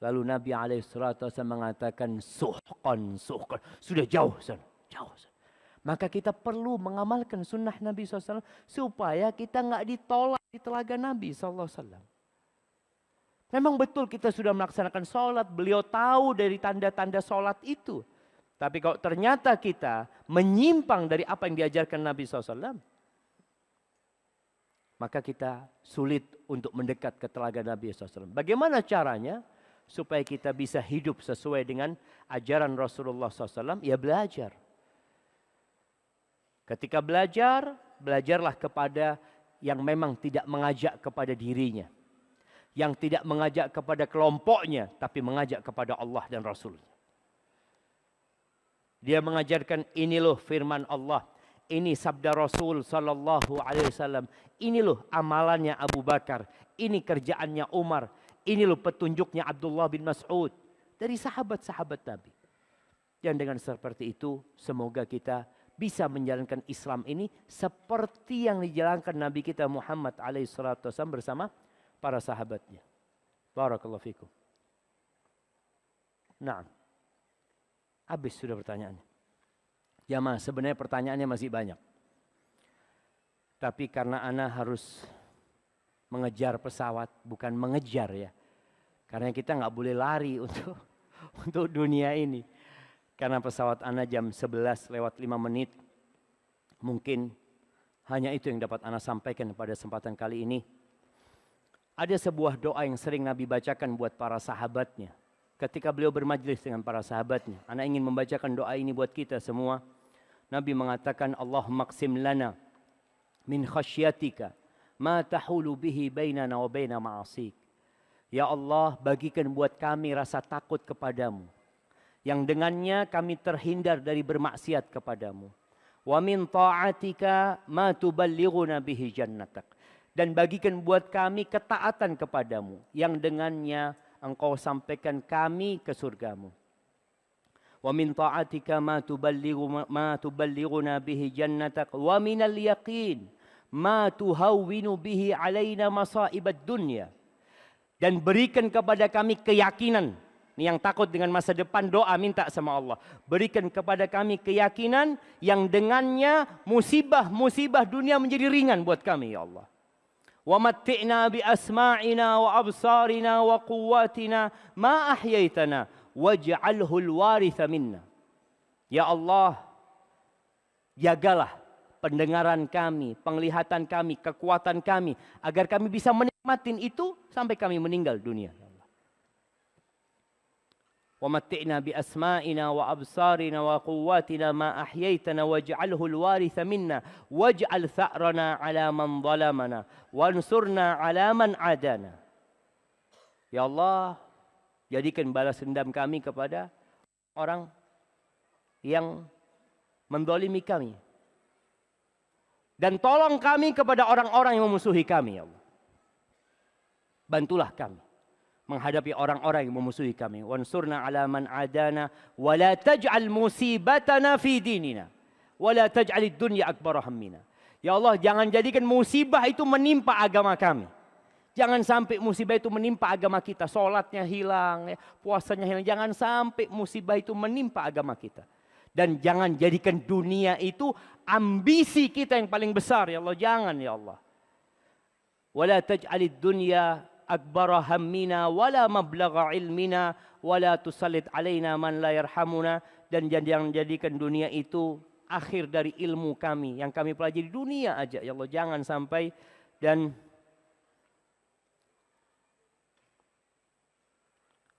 Lalu Nabi alaihissalatu wasallam mengatakan, suhqan. Sudah jauh sana, jauh sana. Maka kita perlu mengamalkan sunnah Nabi SAW supaya kita enggak ditolak di telaga Nabi SAW. Memang betul kita sudah melaksanakan sholat. Beliau tahu dari tanda-tanda sholat itu. Tapi kalau ternyata kita menyimpang dari apa yang diajarkan Nabi SAW. Maka kita sulit untuk mendekat ke telaga Nabi SAW. Bagaimana caranya? Supaya kita bisa hidup sesuai dengan ajaran Rasulullah SAW. Ya belajar. Ketika belajar, belajarlah kepada yang memang tidak mengajak kepada dirinya. Yang tidak mengajak kepada kelompoknya, tapi mengajak kepada Allah dan Rasul. Dia mengajarkan, ini loh firman Allah, ini sabda Rasul sallallahu alaihi wasallam, ini loh amalannya Abu Bakar, ini kerjaannya Umar, ini loh petunjuknya Abdullah bin Mas'ud dari sahabat-sahabat Nabi. Dan dengan seperti itu, semoga kita bisa menjalankan Islam ini seperti yang dijalankan Nabi kita Muhammad alaihi salatu wasallam bersama para sahabatnya. Barakallahu fikum. Nah, habis sudah pertanyaannya. Jamaah, sebenarnya pertanyaannya masih banyak. Tapi karena ana harus mengejar pesawat, bukan mengejar ya. Karena kita nggak boleh lari untuk dunia ini. Karena pesawat ana jam 11 lewat 5 menit. Mungkin hanya itu yang dapat ana sampaikan pada kesempatan kali ini. Ada sebuah doa yang sering Nabi bacakan buat para sahabatnya. Ketika beliau bermajlis dengan para sahabatnya. Ana ingin membacakan doa ini buat kita semua. Nabi mengatakan, Allahumma qsim lana min khasyatika ma tahulu bihi bainana wa baina ma'asik. Ya Allah, bagikan buat kami rasa takut kepadamu, yang dengannya kami terhindar dari bermaksiat kepadamu. Wa min ta'atika ma tuballighuna bihi jannatak. Dan bagikan buat kami ketaatan kepadamu, yang dengannya engkau sampaikan kami ke surgamu. Wa min ta'atika ma tuballighuna bihi jannatak wa minal yaqin ma tuhawwinu bihi alaina masaibad dunya. Dan berikan kepada kami keyakinan. Ini yang takut dengan masa depan, doa minta sama Allah. Berikan kepada kami keyakinan yang dengannya musibah-musibah dunia menjadi ringan buat kami, ya Allah. Wa matti'na bi asma'ina wa absarina wa quwwatina ma ahyaitana waj'alhu al-waritha minna. Ya Allah, jagalah pendengaran kami, penglihatan kami, kekuatan kami, agar kami bisa menikmatin itu sampai kami meninggal dunia. Wa matti'na bi asma'ina wa absarina wa quwwatina ma ahyaitana waj'alhu al-waritha minna waj'al tha'rana 'ala man zalamana wansurna 'ala man 'adana. Ya Allah, jadikan balas dendam kami kepada orang yang menzalimi kami. Dan tolong kami kepada orang-orang yang memusuhi kami, ya Allah. Bantulah kami menghadapi orang-orang yang memusuhi kami. Wansurna 'ala man 'adana wa la taj'al musibatana fi dinina wa la taj'alid dunya akbar hammina. Ya Allah, jangan jadikan musibah itu menimpa agama kami. Jangan sampai musibah itu menimpa agama kita. Salatnya hilang, puasanya hilang. Jangan sampai musibah itu menimpa agama kita. Dan jangan jadikan dunia itu ambisi kita yang paling besar, ya Allah. Jangan, ya Allah. Wala taj'alid dunya akbara hammina wala mablagha ilmina wala tusallit alaina man la yarhamuna. Dan jangan jadikan dunia itu akhir dari ilmu kami yang kami pelajari dunia aja, ya Allah. Jangan sampai. Dan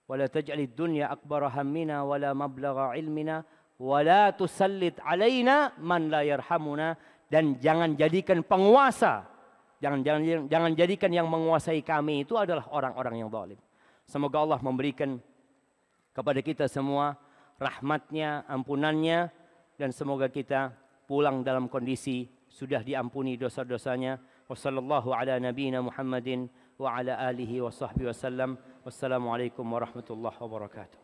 wala taj'alid dunya akbara hammina wala mablagha ilmina wala tusallit alaina man la yarhamuna. Dan jangan jadikan penguasa, jangan jadikan yang menguasai kami itu adalah orang-orang yang zalim. Semoga Allah memberikan kepada kita semua rahmatnya, ampunannya, dan semoga kita pulang dalam kondisi sudah diampuni dosa-dosanya. Wassallallahu ala nabiyyina Muhammadin wa ala alihi wa sahbihi wasallam. Wassalamualaikum warahmatullahi wabarakatuh.